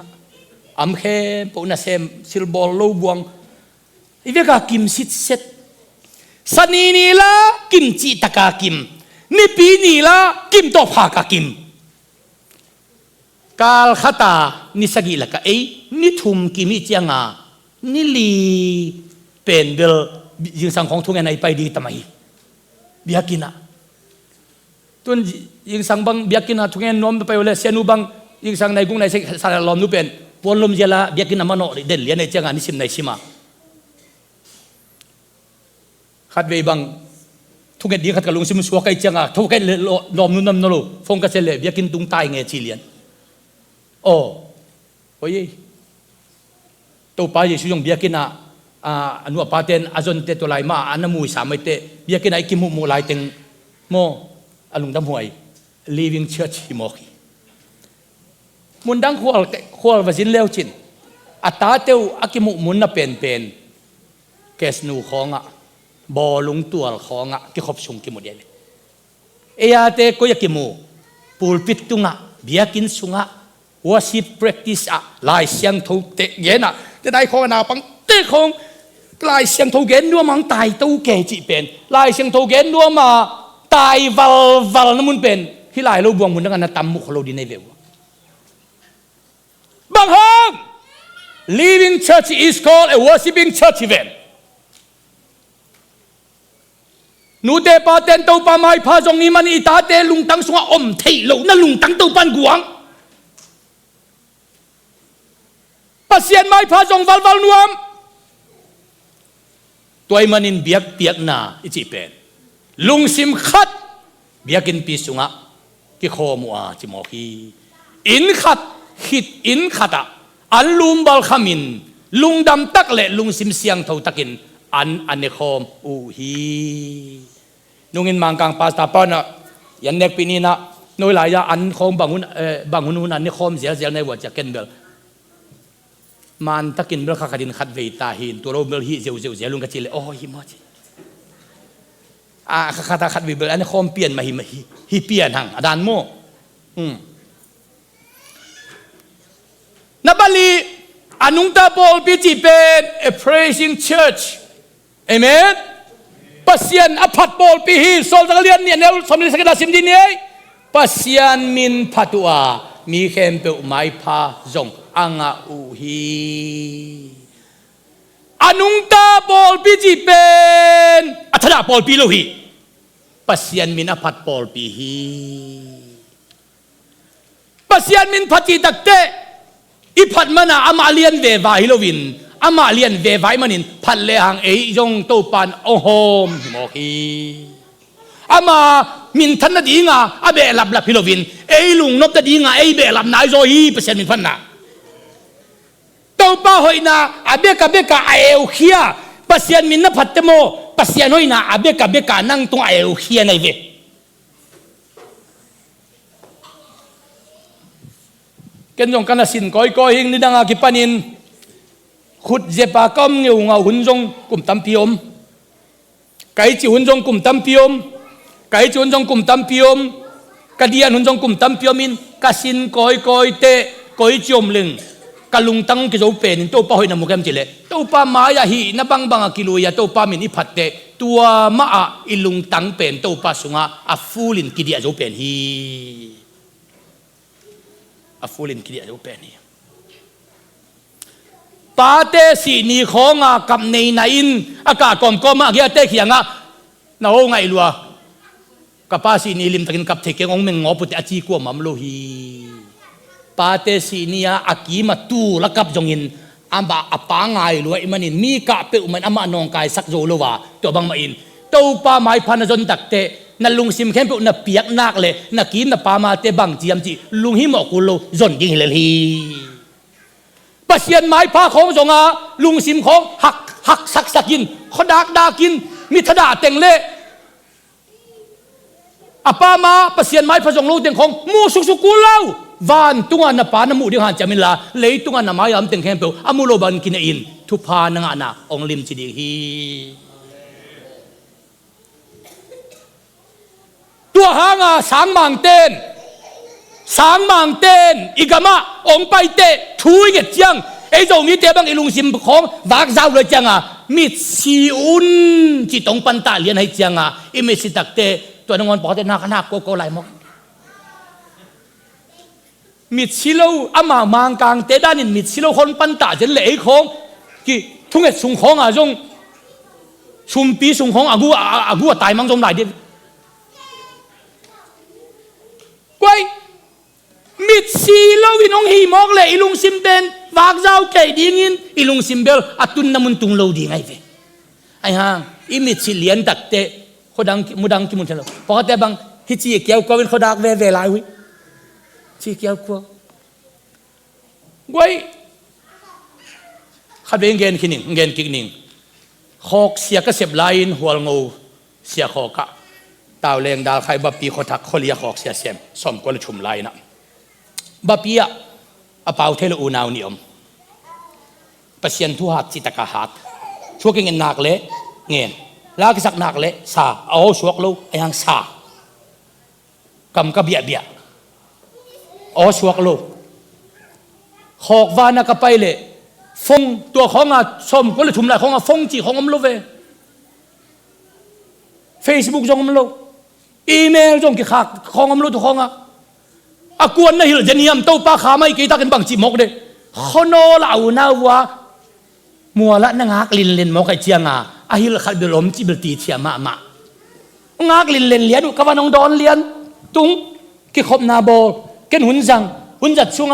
am khem po na sem silbol lo buang iveka kim sit set sani ni la kim chi taka kim ni pi ni la kim to pha ka kim kal khata ni sagi la ka ei ni thum kimi chianga ni li pen belยิงสังของทุกอย่างในไปดีทำไมเบียกินะตุนยิงสังบังเบียกินะทุกอย่างน้อมไปเลยเสียนูบังยิงสังในกุ้งในสารลมนูเป็นปนลมเจละเบียกินะมันโนเด่นเลี้ยในเจ้างานนิสิมในชิมาขัดเวบังทุกอย่างดีขัดกับลุงซิมสัวไกเจ้างาทุกอย่างลมนูนำนรกฟงกระเซเลเบียกินตุงตายเงี้ยชีเลียนโอ้ยตัวป้าเยซูยงเบียกินะอันว่าปาเตนอาจนเตตัวลายมาอันนั้นมวยสามไม่เตะเบียกินไอ้กิมุมูลายเต็งโมอลุงดำหวย living church ฮิโมกีมุนดังขวลวจินเลวจินอัตตาเตวอากิมุมุนน่ะเป็นแกสนูของอ่ะบอลุงตัวของอ่ะที่ขบชงกิมุเดียเลยเอียเตก็อยากกิมูปูลปิดตุงอ่ะเบียกินสุงอ่ะ worship practice อ่ะลายเสียงทุกเตะเย็นอ่ะจะได้ของนาปังเตะของลายเสียงทูเกนนัวมังตายตู้แก่จีเป็นลายเสียงทูเกนนัวมาตายวัลนั่นมุนเป็นที่ลายเราบวงมุนดังนั้นตำมุขเราดีในเวลบางห้อง living church is called a worshiping church event นูเตปาเตนเต้าปาไม้พาจงนี้มันอีตาเตลุงตังสงอมเทโลนั่นลุงตังเต้าปันกวางปัสเซียนไม้พาจงวัลนวมตัวมันอินเบียกเปียกนาอิจิเป็นลุงซิมขัดเบียกินปีสุงะกิโคมัวจิโมฮีอินขัดฮิตอินขัดอันลุมบอลขมินลุงดำตักเละลุงซิมเสียงเท่าตักินอันเนโคมอูฮีนุ่งอินมังกังปาสตาปอนยันเนกปีนี้นะน้อยหลายยาอันโคมบางหุ่นอันเนโคมเสียในวัดจะเกินเบลมันตะกินเรื่องขัดดินขัดเวตาหินตัวเราเบลฮีเสียวลุงกระจิเลโอ้หิมะจิขัดเวเบลอันนี้คอมเปลี่ยนมาฮิเปลี่ยนหังอดานโมนับบาลีอนุงตาโปลปิจิเป็น a praising church amen ปัสยันอภัตโปลปิฮีโซลตะเลียนเนี่ยเนี่ยสมเด็จสักดาสิมดินเนี่ยปัสยันมินพัตัวมีเข้มเปลไม้พาจงอังอูฮีอนุงตาบอลปีจีเป็นอัฐดาบอลปีโลฮีปัสยันมินอภัตบอลปีฮีปัสยันมินพัจิตักเตอิพัดมานาอามาเลียนเววาฮิโลวินอามาเลียนเววายมันินพัดเลหังเอยจงโตปันโอโฮมฮิโมฮีอามามินทันนดีงาอาเบลับฮิโลวินเอยลุงนบตดีงาเอยเบลับนายโซฮีปัสยันมินพันนาตัวป้าหอยนาอาเบกาเอลเขียปัสยันมินนับพัดเตโมปัสยันหอยนาอาเบกานั่งตรงเอลเขียในเวกันยงกันสินก้อยหิงนี่ดังอากิปานินขุดเจ็บปากก้มเงาหุ่นจงกลุ่มตั้มพิอมไก่จิหุ่นจงกลุ่มตั้มพิอมไก่จิหุ่นจงกลุ่มตั้มพิอมกระเดียนหุ่นจงกลุ่มตั้มพิอมินกสินก้อยเตะก้อยจมลึงกลุงตั้งกิโจเป็นตัวป้าหอยนมุกเอ็มจิเลตัวป้ามายาฮีนับบังกิโลยาตัวป้ามินอิพัดเตตัวมาอิลุงตั้งเป็นตัวป้าสุงาอัฟูลินกิเดียโจเป็นฮีอัฟูลินกิเดียโจเป็นฮีปาเตสีนีของกับในอินอากาศกอมเกียเตขียงนาโอไงลัวกับป้าสีนีลิมตะกินกับเทเกงองเมงงอปุตตะจีกัวมัมโลฮีปาเตสีนีอากีมาตูละกับจงอินอันบะอปางไงลัวอิมันินมีกะเปอุมันอามานองกายสักโจโลวาตัวบังมาอินตัวป้าไม้พันจนตักเตนั่นลุงซิมเข้มเปอุนเปียกนักเลยนักกินนับป้ามาเตบังจียมจีลุงหิมอกุโลจนยิงเลยฮีปัสยันไม้พาของจงลุงซิมของหักสักกินขดากดากินมิถดาเต็งเล่อป้ามาปัสยันไม้พาจงลูกเต็งของมูสุกุเล่าวานตุงานปานมูดิหันจามิลาเลยตุงานมายามเต็งเข้มเปอามูโลบันกินอินทุพานงานาองลิมจิดีฮีตัวหางสังมังเต้น sáng mang tên igama ông bay tê thui cái chăng ấy rồi mi tê bằng ilung sim khong vác dao rồi chăng à mi siun chỉ tông pan ta liền hay chăng à imi si tak têตัวน้องบอกแต่นักโกไหลมกมิดชิโลอามามังกังเตด้านินมิดชิโลคนปันตาจะเละของกี่ทุ่งเอ็ดสุงของอ่ะจงชุมปีสุงของอากูตายมังจงไหลดิกวยมิดชิโลวินองฮีมอกเลยอิลุงซิมเบนวากเจ้าเกยดิ้งินอิลุงซิมเบลอัตุนน้ำมันตุงโลดีไงเว้ไอ้ห่างอิมิดชิเลียนตักเตเขาดังมุดังกิมุนเชลเพราะแต่บางฮิจิเกี่ยวกับวินเขาดักเวลาวิชีเกี่ยวกับไว้ขัดเวงเงินขี้หนึ่งเงินกิ๊กหนึ่งขอกเสียก็เสียบไลน์หัวงูเสียขอกะตาวแรงดาวใครบับปีเขาทักเขาเลียขอกเสียเสียมสมก็เลยชุมไลน์นะบับปีอะเปาเทลอูนาวนิยมประเสียนทุหัดจิตกะหัดช่วยเงินหนักเละเงินลากสักหนักเละซาเอาสวกลูไอ้ยังซากำกระเบียเบียอ๋อสวกลูขอกวานักไปเลยฟงตัวของอ่ะชมก็เลยชุมไหลของอ่ะฟงจีของอมลูเวเฟซบุ๊กจงอมลูอีเมลจงกี่ขากของอมลูตัวของอ่ะอากวนในหิลเจนียมโตป้าขาไม่กี่ตากันบังจีมกเด้ขโนเหล่านาวัวมัวละนังฮักลินเลนมกไอเจียงอ่ะอาฮิลขัดเบลมจีเบลตีเชียมามงักลินเลนเลียนกวันองดอนเลียนตุงกี่ขบนาโบเกินหุ่นจัดช่วง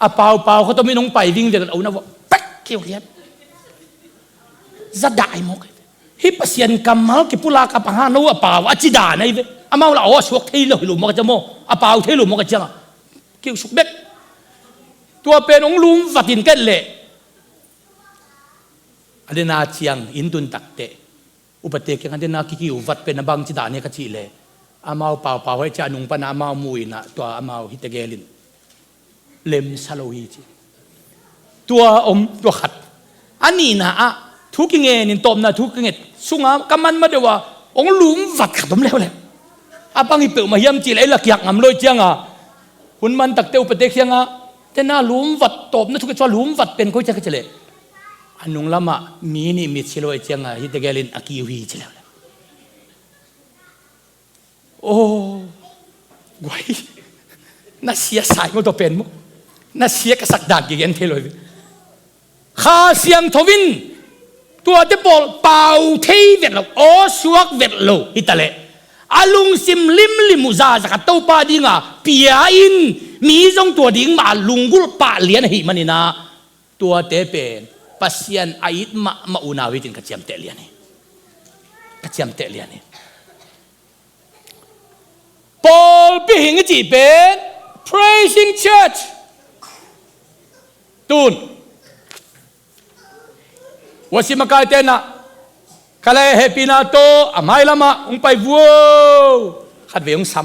อ่ะเปล่าเขาต้องมีน้องไปวิ่งเดินเอานะว่าแป๊กเกี่ยวเลียนจะได้มกฮิปเซียนกำมัลกิปุลากับหาโนอ่ะเปล่าอจิดาในเวอามาละอ๋อสวกเทลุหลุมมกจะโมอ่ะเปล่าเทลุมกจะจังเกี่ยวสุกเบ็ดตัวเป็นองลุงวัดดินเกล็ดอันเดนาเชียงอินตุนตักเตอุปเทกอันเดนาคิววัดเป็นบังจิดาเนี่ยกชีเลอามาเปล่าให้จานุงปนามามุยนะตัวอามาฮิตเกลินเลมซาโลฮีจีตัวขัดอันนี้นะทุกเงี้ยนินตอมนะทุกเงี้ยสุงากำมันมาเดี๋ยวว่าองลุงวัดขัดผมแล้วอาปังฮิเปิลมาเยี่ยมจีเลยละเกียกงำลอยเจียงหุ่นมันตักเตอุปเทกเชียงแต่น่าลุงวัดตบนะทุกชั่วลุงวัดเป็นเขาจะกระเจเลยอันนุ่งละมามีนี่มิดชิโลเจียงฮิตเกลินอากิวฮีจีแล้วโอ้ไว้น่าเสียสายมันตัวเป็นมั้งน่าเสียกษัตริย์ด่างกี่เงินเทเลยข้าเสียงทวินตัวเจ้าปอลเป่าเทเวทเราโอ้สวกเวทเราฮิตาเลอาลุงซิมลิมุซาสักตัวป้าดิ้งเปียอินมีจงตัวดิ้งมาลุงกุลป้าเลี้ยนหิมันนี่นะตัวเตเป็นปัสยันไอท์มาอุนาวิจินกระเจียมเตเลียนี่กระเจียมเตเลียนี่ปอลปีหิงจีเป็น praising church ตูนวสิมากายเตนะคาเลเฮปินาโตอามายละมาองไปวัวขัดเวงซ้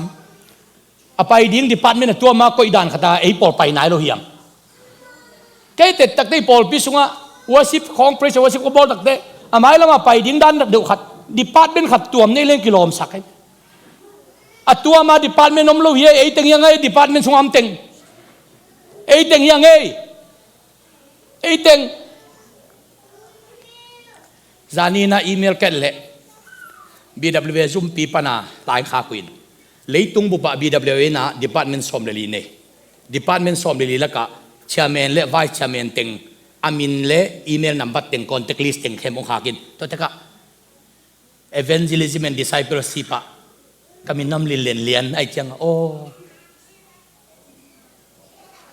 ำอไปดิ้งดิปัตเมนตัวมาก็อีดานขตาไอปอลไปไหนโลเฮียงแกเต็ดตักได้ปอลพิสุงะวสิบของเพรสวสิบก็บอลตักได้อามายละมาไปดิ้งด้านเดือดขัดดิปัตเมนขัดตัวในเรื่องกิโลมสักไอตัวมาดิปัตเมนนมโลเฮียไอเต็งยังไงดิปัตเมนสุงามเต็งไอเต็งยังไงไอเต็งจานีน่าอีเมลกันเลย BWA ซุ่มปีปนาตายข้าควินเลยตุงบุปผา BWA นะ Department สอมเลลีเน่ Department สอมเลลีแล้วก็ Chairman และ Vice Chairman เต็งอามินและอีเมลนัมบัตเต็ง Contact List เต็งเข้มองหากินตัวเจ้าก็ Evangelism and Discipleship ปะก็มีน้ำเลียนไอ้จังโอ้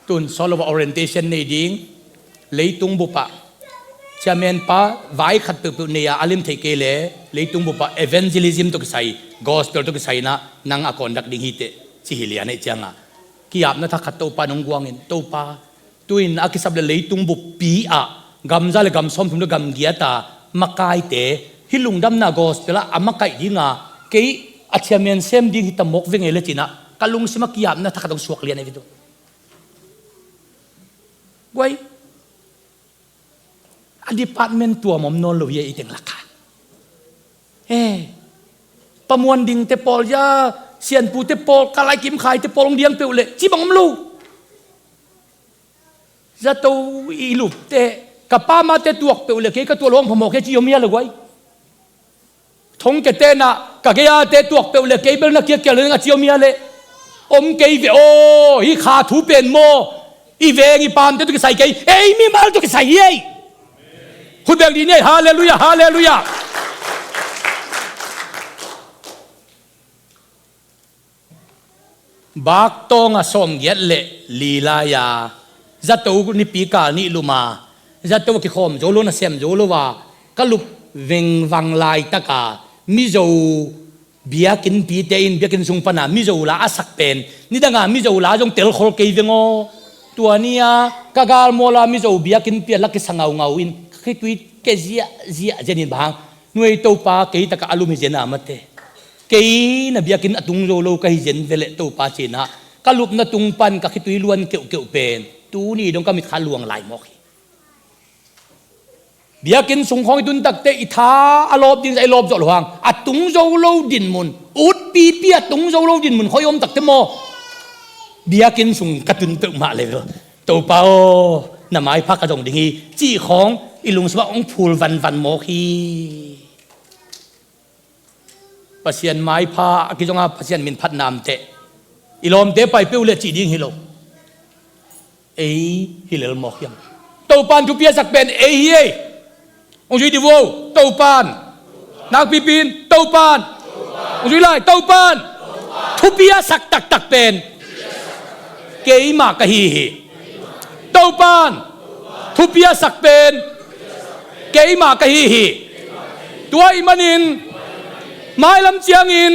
ตุนสอนว่า Orientation ในดิ้งเลยตุงบุปผาเชื่อเมนป้าไว้ขัดตุกเนี่ยอาลิมเทเกเลเลยตุงบุปผา evangelism ตุกใส่ gospel ตุกใส่นะนังอากอนดักดิ้งฮิตสิฮิเลียนไอ้จังกี่อาบนะถ้าขัดตัวปานงกวางเงินตัวปาตุยนอากิสับเลยตุงบุปปีกำซาเลกำส้มทุนกำเกียตามากายเตฮิลุงดำนา gospel ละอามาไกดิ้งเกี่ยอาเชื่อเมนเซมดิ้งฮิตมกเวงเอเลจินะกัลุงสิมากี่อาบนะถ้าขัดตัวสวกเลียนไอ้วิโตไว้Department ตัวมอมนนโลเยอีเต็งลักค่ะประมวลดิ่งเตปอลยา เสียนปูเตปอลกะไลกิมขายเตปอลงเดียงเปวเลยจีบังมลูจะตัวอีลูกเตกับป้ามาเตตัวเปวเลยก็ตัวลงพมอกแค่จียมีอะไรไว้ทงเกเตนะกะเกียเตตัวเปวเลยเบลนักเกียเกลเลยจียมีอะไรอมเกยเวโออีขาถูเป็นโมอีเวงอีปามเตตุกใส่เกยเอ้ยมีมาตุกใส่เย้คุณเบลดีเนี่ยฮาเลลูยาฮาเลลูยาบักตงอสมเย็ดเละลีลายาจะตัวนี่ปีกานี่ลุมาจะตัวกิคมโจโลนะเซมโจโลว่ากลุบเวงวังลายตะกามิโจเบียกินปีเตอินเบียกินสุงปนามิโจลาอาศักเป็นนี่ดังมิโจลาจงเตลโคลเกยเวงอตัวนี้กากาลโมลามิโจเบียกินปีลักกิสังเอาเงาอินคิดวิเกจีเจนินบางหน่วยตัวปาเกยตะกาอลุมิเจนามาเตเกยนะเบียกินอตุงโจโลกะฮิเจนเวเลตัวปาเจนะกลุบนะตุงปันกะคิดวิล้วนเกี่ยวเป็นตูนี่ดงก็มีขาลวงลายมอกเบียกินสุงของตุนตักเตอิทาอลอบดินไอลอบจอดหวงอตุงโจโลดินมุนอุดปีเปียตุงโจโลดินมุนขอยอมตักเตโมเบียกินสุงกระตุนเตมาเลยตัวเปาน้ำไม้พักกระจงดิ่งจี้ของอิลุงสวะองพูลวันโมกีปัสยันไม้พากิจงาปัสยันมินพัดนามเตอิลอมเตไปเปิวเลจีดิ่งฮิโลเอ้ฮิเลลมอกยังตัวปานทุเปียสักเป็นเอ้ยองค์จุยดิวตัวปานนักปีปินตัวปานองค์จุยไล่ตัวปานทุเปียสักตักเป็นเกยมากะฮีตัวปานทุเปียสักเป็นเกยมากะฮีตัวอิมันินไม้ลำเจียงอิน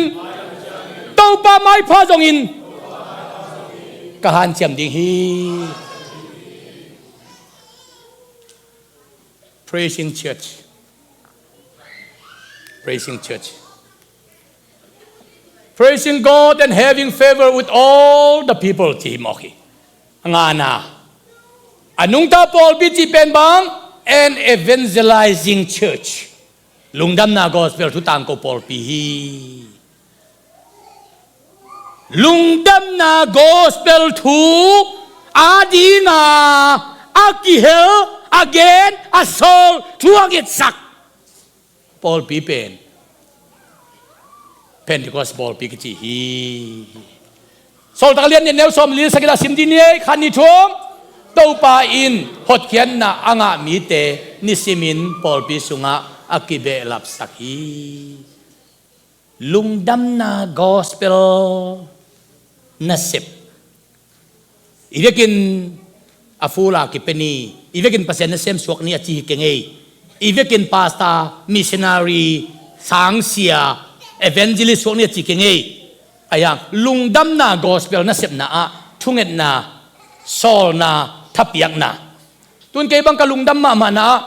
ตัวปาไม้พาจงอินกะหันเจียมดิ่งฮีPraising church, praising church, praising God and having favor with all the people. Timoki, angana, anung tapol biti penbang and evangelizing church. Lungdam na gospel tutang ko Paul pihi. Lungdam na gospel tu adi nga akihel. Again, a soul tuang it sak. Paul P. Pen. Pentecost Paul P. Kichi. Soul takalian ni Nelson Lee sakila simdini khani thom. Tau pa in hot kian na anga mite ni simin Paul P. Sunga akibe lap saki. Lungdam na gospel nasip. Iyakin afula kipeni. Ivekin pasien na sem suak ni achi kengei. Ivekin pasta missionary sangsia evangelist suak ni achi kengei. Ayang lungdam na gospel na sep na a thunget na sol na tapiak na. Tun kay bang kalungdam ma mana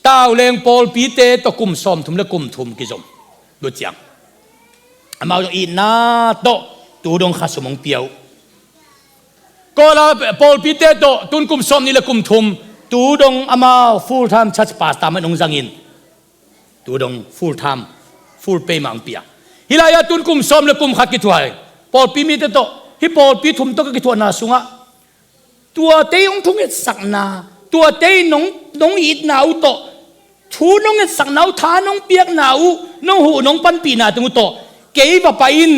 tao leng Paul pite to kum som thum le kum thum ki zom. Lu chiang. Amao i na to tudong khasumong piao. Ko la Paul Pite to tun kum som ni la kum thum tu dong ama full time church pastor man ong zangin tu dong full time full pay mang pia hilaya tun kum som la kum khat ki thuai Paul Pi mi te to hi Paul Pi thum to ka ki thua na sunga tua te ong thung et sak na tua te nong it na u to thu nong et sak na u tha nong piak na u nong hu nong pan pi na tu to ke va pa in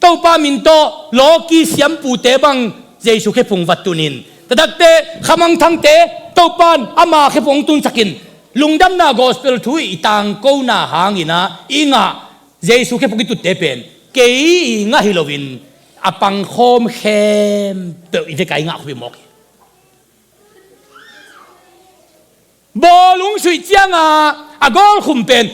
to pa min to lo ki siam pu te bang Jesu ke phung vat tunin tadakte khamang thangte topan ama ke phung tun sakin lungdam na gospel thui itang ko na hangina inga Jesu ke phung tu tepen ke nga Halloween apang khom khem te ite kai nga khwi mok bolung sui chianga agol khum pen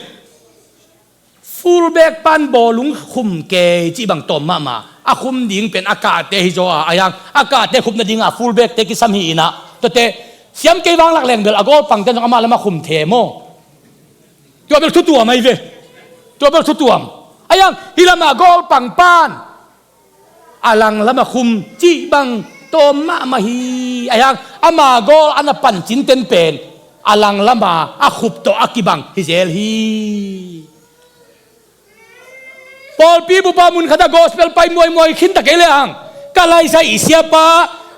full back pan bolung khum ke chi bang tom mama a khum ding pen akate hi zo ayang akate khum na dinga full back te ki sam hi ina to te siam ke wang lak leng bel agol pang ten ama lama khum the mo to bel tu mai ve to bel tu ayang hilama agol pang pan alang lama khum chi bang tom ma hi ayang ama gol ana pan chin ten pen alang lama a khup to akibang hi zel hi Paul pi bu pa mun khada gospel pai moi khin ta ke le ang kalai sai isia pa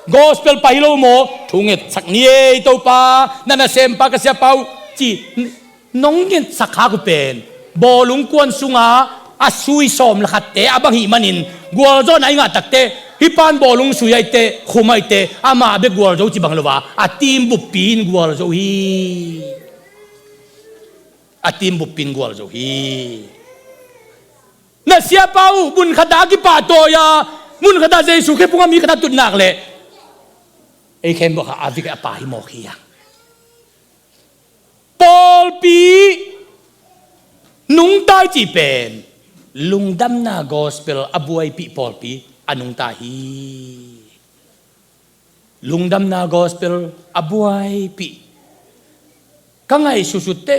gospel pai lo mo thunget sak nie to pa nana sem pa ka sia pau chi nong ngen sakha ku pen bolung kwan sunga asui som la khatte abang hi manin gwal zo nai nga takte hipan bolung suyai te khumai te ama be gwal zo chi banglawa atim bu pin gwal zo hi atim bu pin gwal zo hi na sia pau bun khada ki pa to ya mun khada jesu ke punga mi khada tut nak le ei khem bo kha avik apa hi mo khia Paul pi nung tai chi pen lung dam na gospel abuai pi Paul pi anung ta hi lung dam na gospel abuai pi kangai susute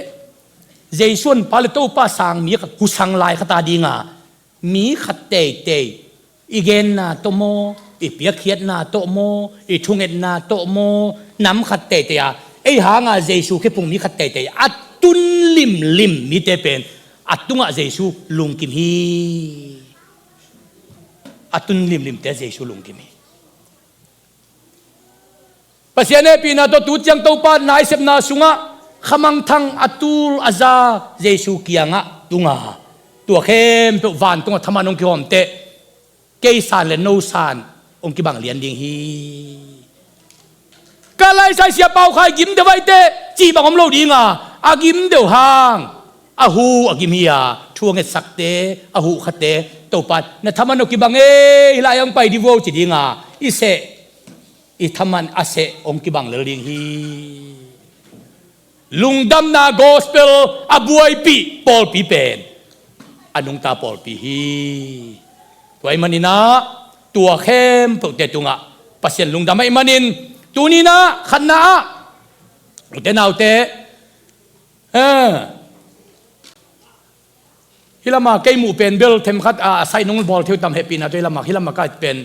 jesun paleto pa sang mi ka kusang lai khata dinga mi khatte te igen na tomo i pia khiat na tomo i thunget na tomo nam khatte te ya ei hanga jesu ke pung mi khatte te atun lim mi te pen atunga jesu lungkim hi atun lim te jesu lungkim hi pasiane pina to tu chang to pa nai sep na sunga khamang thang atul aza jesu kianga tunga tua khem pe van tunga thamanong ki hom te ke san le no san ong ki bang lian ding hi kalai sai sia pau khai gim de vai te chi bang om lo dinga agim de hang ahu agim hiya thuang et sakte ahu khate to pat na thamano ki bang e hilayang pai di vo chi dinga ise i thaman ase ong ki bang le ding hi lungdam na gospel abuai pi Paul pi pen anung ta Paul pi hi tuai manina tua khem pu te tunga pasien lungdam ai manin tunina khanna te naute hilama kai mu pen bel them khat sai nong bol theu tam happy na hilama hilama ka pen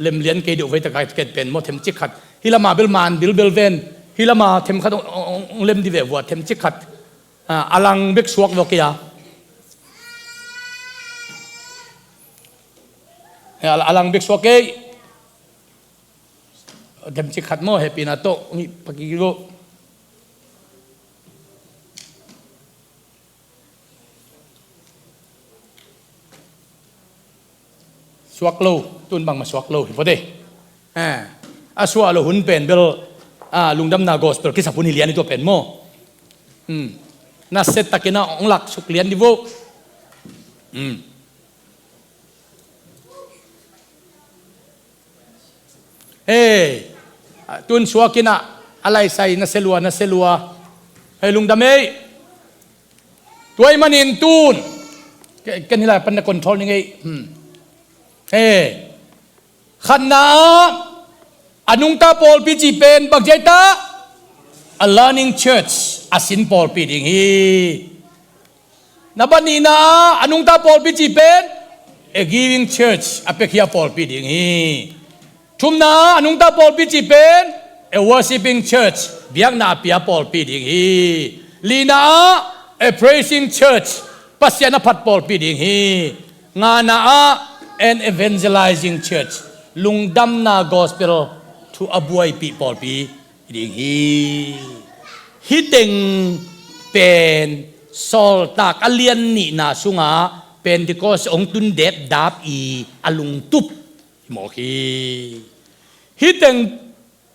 lem lian ke do vai ta ka pen mo them chik khat hilama bel man bil bel ven hilama them khat lem di ve wa them chik khat alang bek suak lo kya alang bek suak ke them chik khat mo happy na to ni pakilo suak lo tun bang ma suak lo hi pode aswa lo hun pen bel lungdam na gospel ki sapuni lian to pen mo na set takina onglak suk lian di vo tun suakina alai sai na selua hey lungdam ei tuai manin tun kan hila pan na control ni ngai khanna anung ta Paul pi chi pen bak jaita a learning church asin Paul pi ding hi nabani na anung ta Paul pi chi pen a giving church apekhia Paul pi ding hi thumna anung ta Paul pi chi pen a worshiping church biak na pia Paul pi ding hi lina a praising church pasiana phat Paul pi ding hi ngana an evangelizing church lungdam na gospel to abuai people pi ding hi teng pen sol tak alian ni na sunga Pentecost ong tun dep dap i alung tup mo hi teng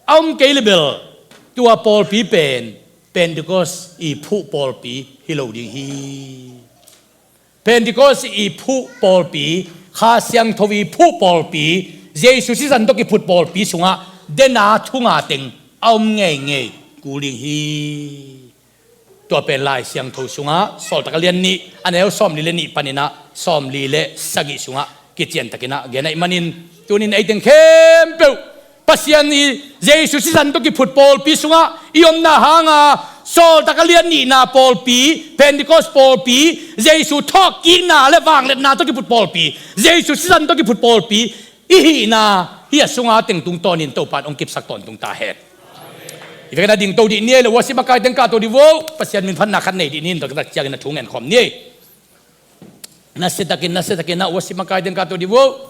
om kelebel tua Paul pi pen Pentecost i phu Paul pi hilo ding hi Pentecost i phu Paul pi kha siang thowi phu Paul pi Jesus si san to ki phut Paul pi sunga dena thunga teng om nge kuling hi to pen lai siang tho sunga sol takalian ni anel som li le ni panina som li le sagi sunga kitchen takina genai manin tunin aiteng khem pe pasian ni Jesus si san to ki phut Paul pi sunga iom na hanga sol takalian ni na Paul pi Pentecost Paul pi Jesus thok ki na le wang le na to ki phut Paul pi Jesus si san to ki phut Paul pi i hi na hi sunga teng tung tonin to pan ong kip sak ton tung ta het ife na ding to di nie le wasi makai teng ka to di wo pasian min phan na khat nei di nin to ka chiang na thung en khom nie nasitakin na wasi makaiden kato di wo.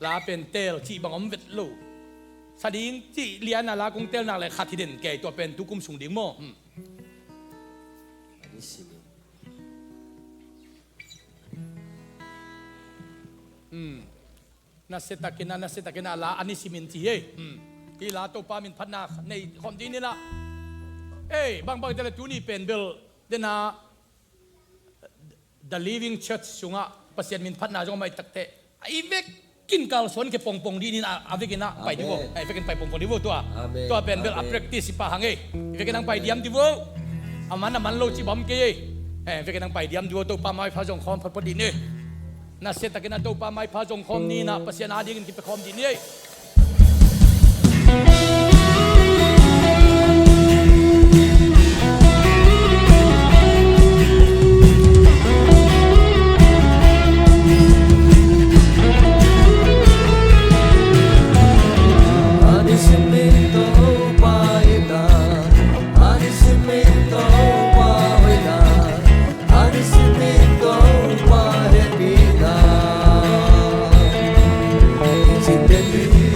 La pen tel chi bang om vet lo sa ding chi lian na la kung tel na le khat hiden ke to pen tu kum sung ding mo na setakin na la ani simin chi he ki la to pa min phat na nei khom din ni la bang tel tu ni pen bel dena the living church sunga pasien min phat na jong mai takte ai vekกินกาลสวนke pong di ni avekin na pai diwo avekin pai pong diwo to pen bel a practice pa hange avekin ang pai diam diwo aman man lo chi bom ke avekin ang pai diam diwo to pa mai pha jong khom phat di ni na setakin na to pa mai pha jong khom ni na pasien ading ki pe khom di ni Did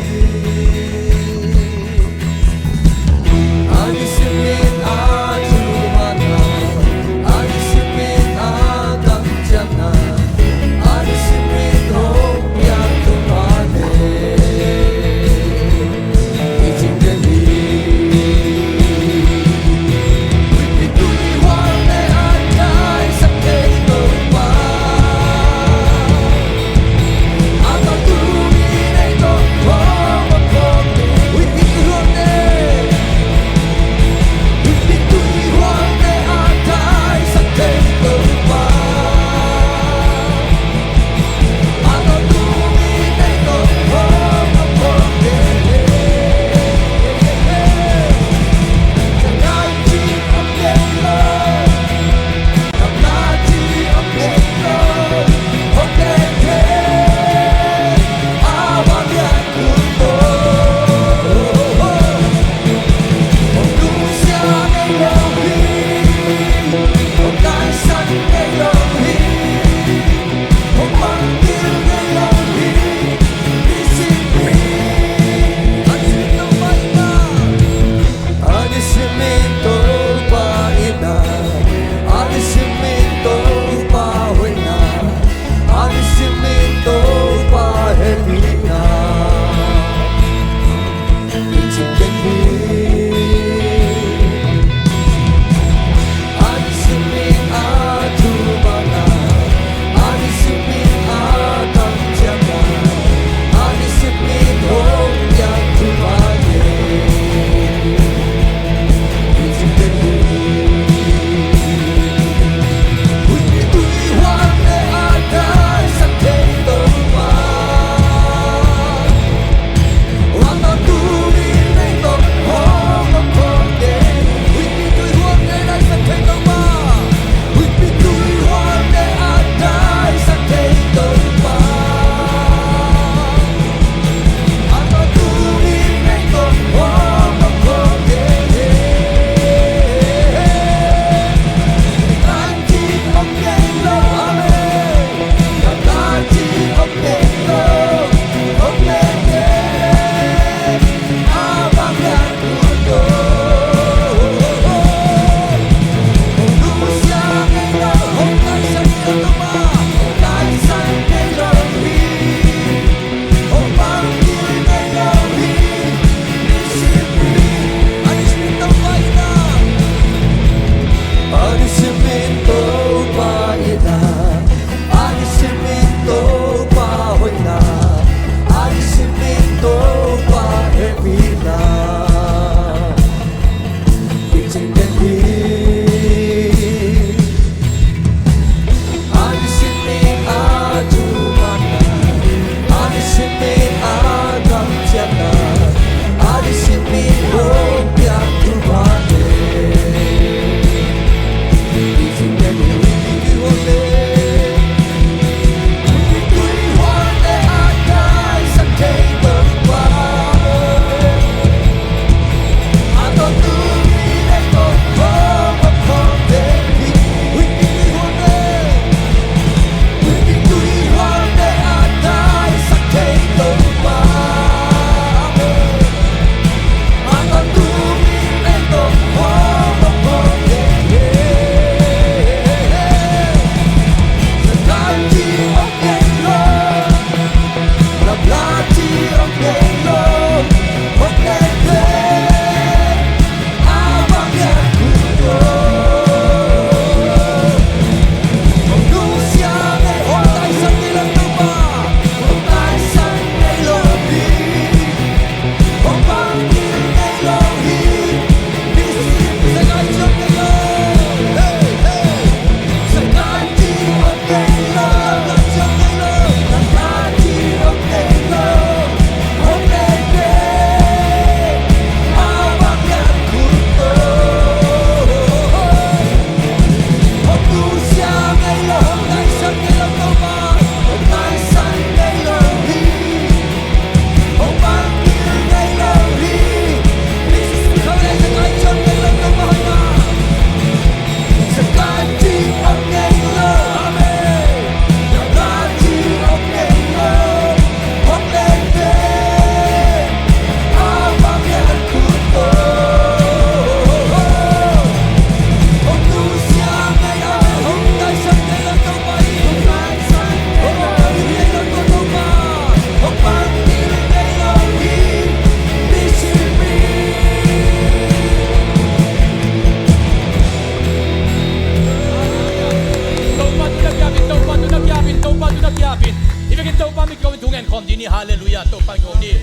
นคอมดีนี่ฮาเลลูยาตัวปังโยมนี่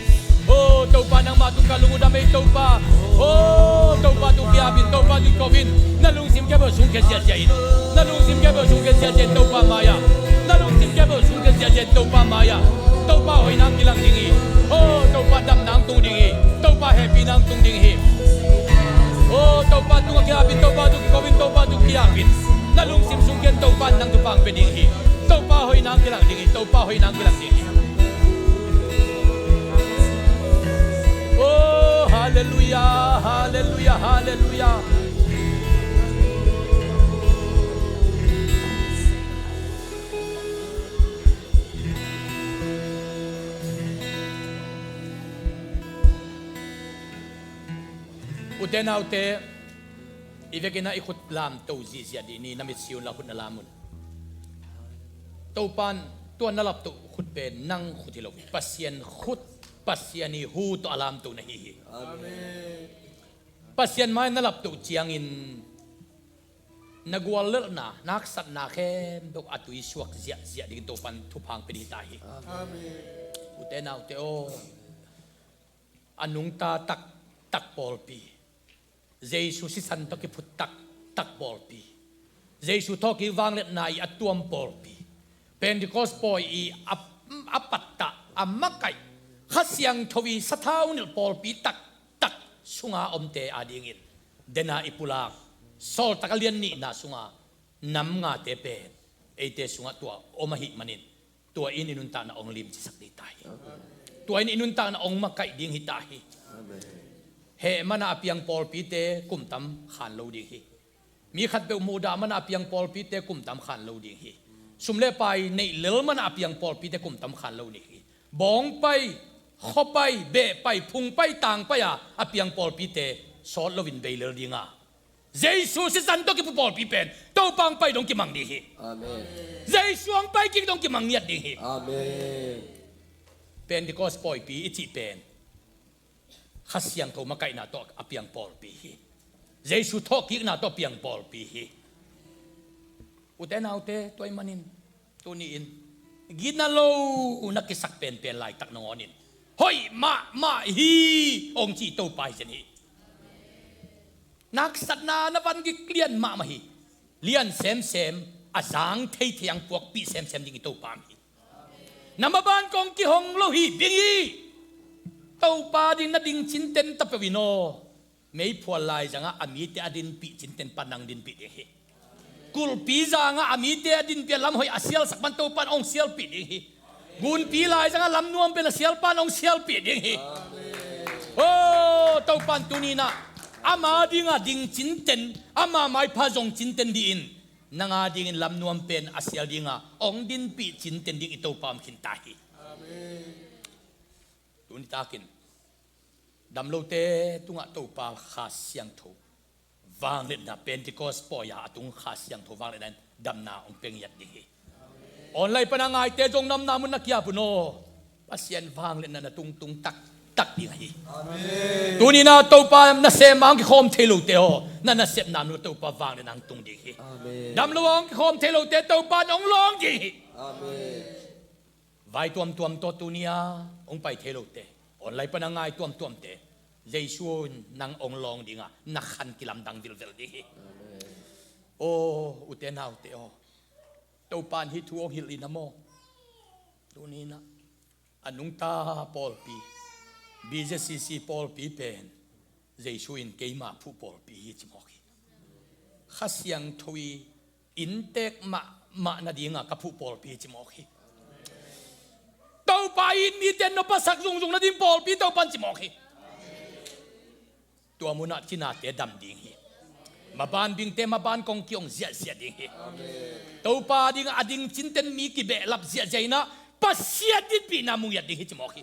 โอ้ตัวปังนังมาตุกาลุงดามตัวปังโอ้ตัวปังตุกิอาบินตัวปังตุกบินนั่นลุงซิมแกเบอร์สุงเกเซียเจนนั่นลุงซิมแกเบอร์สุงเกเซียเจนตัวปังมายานั่นลุงซิมแกเบอร์สุงเกเซียเจนตัวปังมายาตัวปังหอยนางกิลังดิงีโอ้ตัวปังดำนางตุงดิงีตัวปังแฮปปี้นางตุงดิงีโอ้ตัวปังตุกิอาบินตัวปังตุกบินตัวปังตุกิอาบินนั่นลุงซิมสุงเกนตัวปังนางตุปังเป็นดิงีตัวปังหอยนางกิลังดิงีตัวปังหอยนางกิลังดิงีโอ้ฮาเลลูยาฮาเลลูยาฮาเลลูยาอุเทนเอาเตอีเวกินาอิขุดลามตัวจีเสียดีนี่นามิซิวลาขุดนลามุนตัวปันตัวนลับตัวขุดเป็นนั่งขุดที่เราปัสยันขุดปัสยันีหูตัวอลามตัวนะฮีปัสยันไม่นลับตัวเจียงอินนักวัลเลนะนักสัตนักเข้มตัวอัตุยสวกเสียเสียดีตัวปันทุพังเป็นตาฮีอุเทนเอาเตโออนุงตาตักปอลปีเจสุสิสันตกิพุตักปอลปีเจสุทอกิวางเล็ดนายอัตวมปอลปีเป็นดิโคสปอยอีอัปปัตตะอัมมะไกขัดยังทวีสะท้าวนิลปอลปีตักสุงาอมเตอาดิงินเดนาอิปุลาโซลตะกเลียนนี่นาสุงานำงาเตเป็นเอเตสุงาตัวอมหิมันินตัวอินินุนตานาองลิมจิสักดีตายตัวอินุนตานาองมะไกดิงหิตาฮีเฮมันอาเปียงปอลปีเตกุมตำขันโลดิงฮีมีขัดเบลมูดามันอาเปียงปอลปีเตกุมตำขันโลดิงฮีสุมเลไปในเลลมันอาเปียงปอลปีเตกุมตำขันโลดิงฮีบองไปขอไปเบะไปพุงไปต่างไปอาเปียงปอลปีเตสอดลวินเบลเลดิงาเจสุสิสันตกิปอลปีเป็นตัวปังไปดงกิมังดิฮีอาเมนเจสุงไปกิดงกิมังเนียดดิฮีอาเมนเป็นดิโกสปอยปีอิจิเป็นขัดเสียงโทมาไกนาตัวอเปียงปอลปีฮีเจสุทอกิกนาตัวเปียงปอลปีฮีอุเทนเอาเตตัวมันนินตัวนี้อินกินนาโลนักกิสักเป็นลายตักนองนินเฮ้ยมาฮีองจีโตไปเสนีนักสัตนานับันกิเลียนมาฮีเลียนเซมอาสังเทียงพวกปีเซมดิงโตปามฮีนำมาบ้านกองกิหงโลฮีบิงฮีเต้าปาดินนัดิงจินเต็นตะเปวิโนไม่พอลายจังอามีเตอดินปีจินเต็นปันนังดินปีเดฮีกุลปีจังอามีเตอดินเปียลำหอยอาเซียลสักบันเต้าปันองเซียลปีเดฮีกุลปีลายจังลำนวมเป็นอาเซียลปันองเซียลปีเดฮีโอ้เต้าปันตุนีนะอามาดิงาดิงจินเต็นอามาไม่พาจงจินเต็นดินนางาดิงลำนวมเป็นอาเซียลดิงาองดินปีจินเต็นดิงอิโตปามขินตาฮีตุนิตากินดำโลเตตุงะตัวปาขาเสียงโถวางเล่นนะเป็นที่ก็สปอยาตุงขาเสียงโถวางเล่นนั้นดำนาองเป็นยัดดีออนไลน์ปนังไงเตจงนำนามุนนักยาปุโนปัสยันวางเล่นนั้นตุงตักดีไงตุนินาตัวปานาเซมังกิคอมเทโลเตโอนั่นนาเซมนามนุตัวปาวางเล่นนั้นตุงดีดำโลวงกิคอมเทโลเตตัวปาองลองดีไว้ตัวตัวตุนิยาองไปเทโลเตออนไลน์ปนังไงตัวเตเจสูนังองลองดิงะนักขันกิลำดังดิลดิโอ้อุเทนเอาเตโอตัวปานฮิทัวฮิลินาโมตัวนี้นะอนุงตาปอลปีบีเจซีปอลปีเป็นเจสูอินเกมาผู้ปอลปีฮิจิมอกิขัดยังทวีอินเตกมานาดิงะกับผู้ปอลปีฮิจิมอกิตัวปาอินมีเตนนปัสสักซุงนาดิมปอลปีตัวปันจิมอกิตัวมุนักที่นาเตดำดิ่งฮีมาบ้านบิงเตมาบ้านกองกิองเสียดิ่งฮีตัวปาดิ่งอดิ่งจินเตนมีกิเบลับเสียใจนะปัสเสียดิบปีนามุยดิ่งฮีจมอกี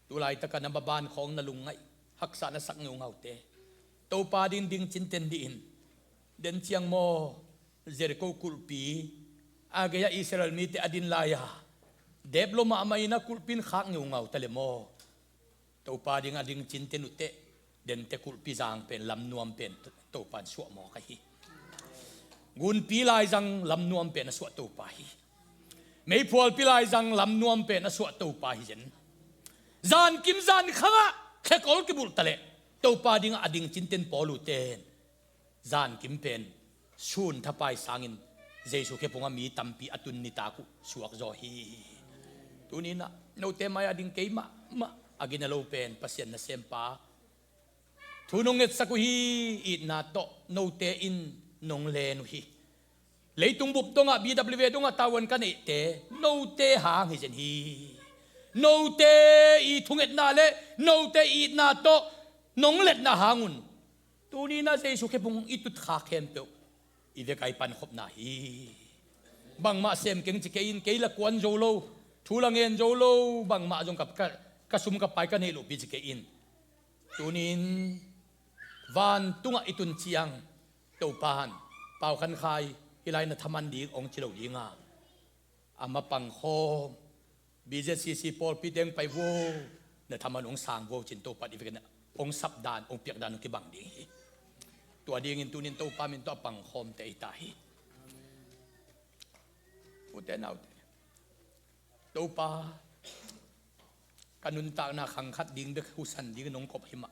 ตัวลายตะกันมาบ้านของนลุงไงฮักษานะสักงงเอาเตตัวปาดิ่งจินเตนดินเดินเชียงโมเจริโกคุลปีอากาอิสราเอลมีเตอดินลายาเด็บลมาไม่นักคุลปินขังงงเอาทะเลโมตัวปาดิ่งอดิ่งจินเตนุเตเดินเตคุลปีจางเป็นลำนวมเป็นตัวปานชั่วหมอกันฮี gun pilai jang lam nuam pe na suat to pa hi mei phol pilai jang lam nuam pe na suat to pa hi jen zan kim zan khanga khekol ki bul tale to pa ding ading chinten polu ten zan kim pen sun thapai sangin jesu ke punga mi tampi atun ni taku suak zo hi tunina no te mai ading keima ma agina lo pen pasien na sempa thunong et saku hi it na to no te in nong le nu hi leitung bup tonga bw tonga tawan kan e te no te hang hi jen hi no te I thunget na le no te I na to nong let na hangun tunina jesu ke pung itut kha khem pe ive kai pan khop na hi bang ma sem keng chi kein keila kwan zo lo thulangen zo lo bang ma jong kap ka sum ka pai kan he lo bi chi kein tunin van tunga itun chiang to pan pau khan khai hilai na thaman ding ong chilo dinga ama pang khom BJCC Paul Piteng pai wo na thaman ong sang wo chin to pat ive na ong sap dan ong piak dan ki bang ding hiตัวเดียงอินตุนินตัวปามินตัวปังคมแต่ตายอุเทนเอาตัวปากันุนตาหน้าขังคัดดิ่งเด็กหุสันดิ่งน้องกบหิมะ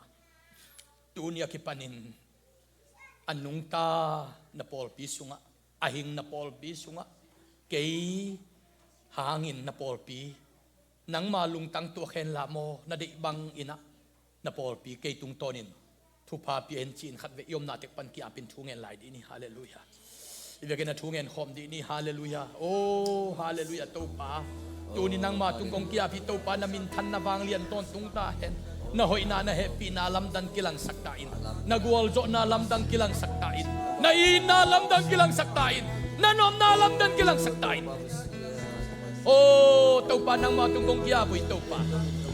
ตัวนี้คิดปานินอันนุงตาณปอลปีสุงะอาหิงณปอลปีสุงะเกยหางินณปอลปีนังมาลุงตังตัวเข็นลาโมณเด็กบังอินะณปอลปีเกยตุงตอนินทุพาเปลี่ยนจีนขัดเวยมนาเต็กปันกีอาเป็นทุ่งเงินไหลดีนี่ฮาเลลูยาอีเวกันนะทุ่งเงินขมดีนี่ฮาเลลูยาโอ้ฮาเลลูยาตัวป้าตัวนี้นั่งมาตุงกงกีอาพี่ตัวป้านามินทันนาบางเลียนต้นตุงตาเห็นนาหอยนานาเฮปีนาลำดันกิลังสักตาอินนากวลโจนาลำดันกิลังสักตาอินนาอีนาลำดันกิลังสักตาอินนานอมนาลำดันกิลังสักตาอินโอ้ตัวป้านั่งมาตุงกงกีอาพี่ตัวป้า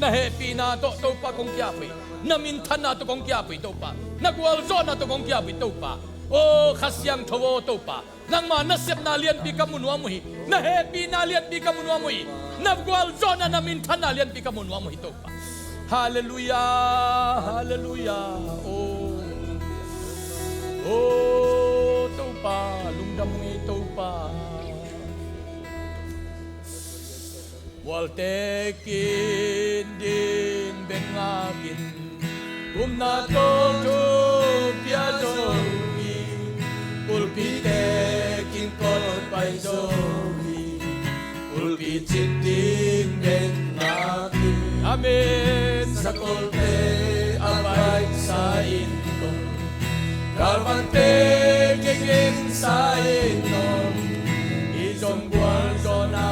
นาเฮปีนาตัวป้ากงกีอาพี่namin thana to kong kya pui to pa nagwal zona to kong kya pui to pa o khasyang thowo to pa nangma nasep na lian pi kamunwa mo hi na happy na lian pi kamunwa mo hi nagwal zona namin thana lian pi kamunwa mo hi to pa hallelujah hallelujah oh to pa lungdam mo to pa waltekin din bengakin na to piazowi pulpite kin kolot paizowi pulpitin ding ben natin amen sa kolpe abay sa inom kalmante kikin sa inom isong buwan zona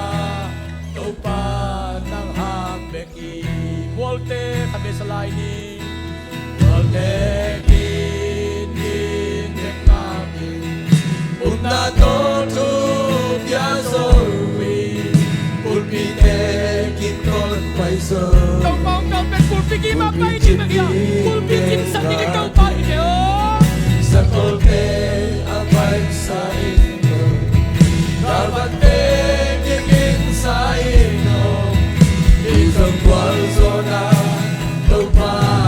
tupa ng hambeki volte kami sa laini Tekin din natin Una to piazowi Pulpitekin kon paiso Tao paong tao pet pulpiki mapay di magya Pulpikin sa ikaw pa ito Sa kolpe abay sa ino Kalbatekin sa ino Isang walso na tupa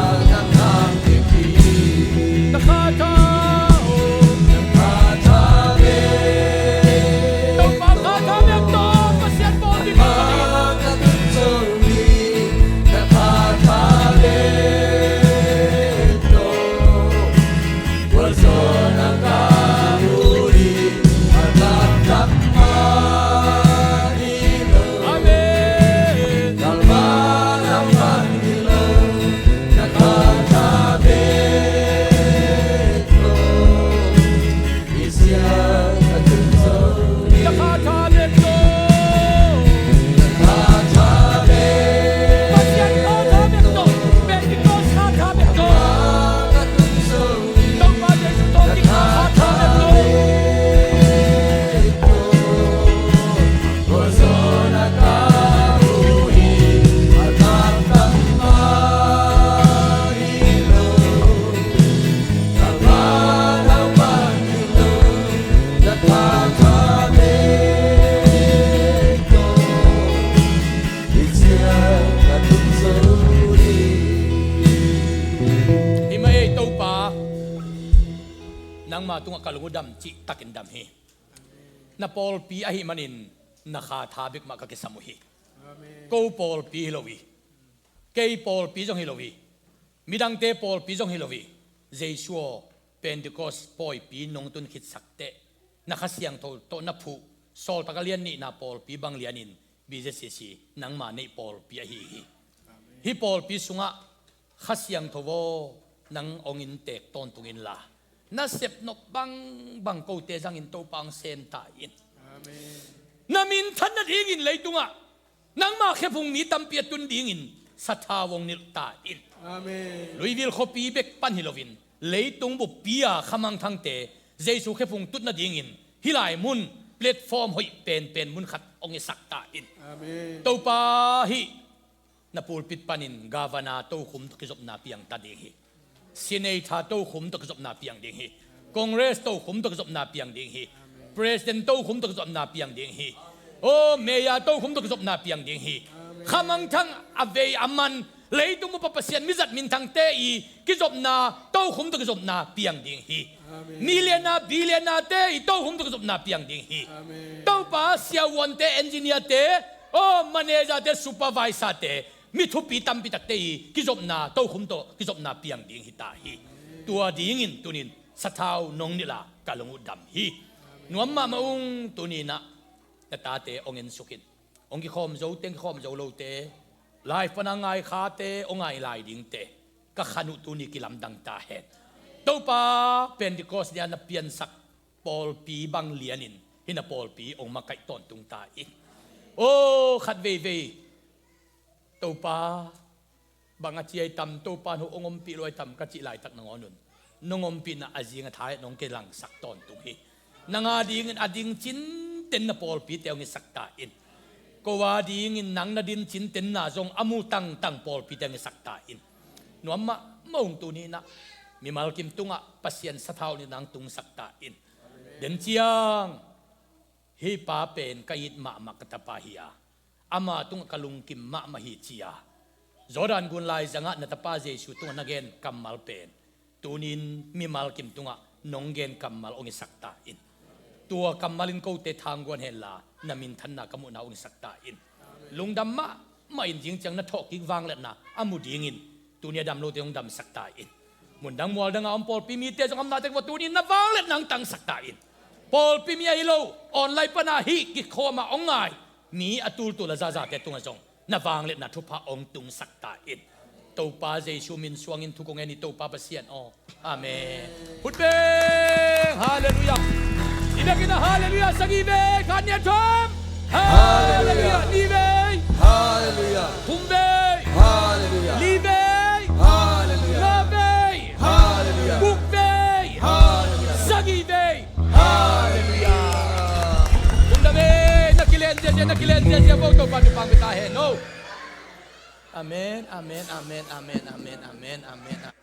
nang matunga kalungudam ci takin dam he na Paul pi ahi manin nakathabik makakisamuhi Amen. ko Paul pi hilowi kay Paul pi jong hilowi midang te Paul pi jong hilowi Jesuo Pentecost poi pi nong tun khit sakte nakasiang to na phu sol pakalian ni na Paul pi bang lianin BJCC nang ma nei Paul pi ahi hi Paul pi sunga khasiang thowo nang ongin tek ton tungin la na sep nok bang ko te jang in to pang sem ta in Amen. namin than na dingin leitunga nang ma khepung mi tampiat tun dingin sa thawong nil ta in Amen. Louisville khopi bek pan hilovin leitung bu pia khamang thang te jesu khepung tut na dingin hilai mun platform hoi pen mun khat ong isak ta in Amen. to pa hi na pulpit panin governor to khum to kizop na piang ta ding hi senator to khum to kizop na piang ding hi congress to khum to kizop na piang ding hi president to khum to kizop na piang ding hi o mayor to khum to kizop na piang ding hi khamang thang ave aman leitung mo papasian mizat min thang te i kizop na to khum to kizop na piang ding hi million na billion na te i to khum to kizop na piang ding hi Amen. to pa sia won te engineer te o manager te supervisor te mi thu pi tam pi tak te kizop na to khum to kizop na piang ding hi ta hi tua ding in tunin sathau nong nila kalungu dam hi nuam ma maung tunina ta te ongen sukin ongi khom zo teng khom zo lo te life panangai kha te ongai lai ding te ka khanu tuni kilam dang ta het to pa Pentecost dia na pian sak Paul pi bang lianin hina Paul pi ong makai ton tung ta i o khat ve to pa banga chi ai tam to pa no ongom pi loi tam ka chi lai tak nang onun nongom pi na azinga thai nong ke lang sak ton tung hi nanga ding ading chin ten na Paul pi te ong sak ta in ko wa ding in nang na din chin ten na zong amu tang Paul pi te ong sak ta in no amma mong tu ni na mi malkim tunga pasien sa thau ni nang tung sak ta in den chiang hi pa pen kait ma makatapahia ama tung kalung kim ma mahi chia Jordan gun lai zanga na tapa Jesu tung nagen kamal pen tunin mi malkim tunga nonggen kamal ongi sakta in tua kamalin ko te thangwan hela namin thanna kamu na ongi sakta in lungdam ma in jing chang na thok ki wang let na amu dingin tunia dam lo te ong dam sakta in mundang mual dang am Paul pi mi te jong am na te wa tunin na wang let nang tang sakta in Paul pi mi ai lo online pa na hi ki khoma ongai mi atul tu la za te tunga jong na wang let na thupa ong tung sakta in to pa Jesu min suang in thukong ani to pa pasian o amen putbe hallelujah inakina hallelujah sagibe kanya thom hallelujah nibe Hallelujah. tumbe Hallelujah. libe Hallelujah. labe Hallelujah. bukbe Hallelujah. sagibe Hallelujah. undame nakilenje to pa pang bitahe no amen amen amen amen amen amen amen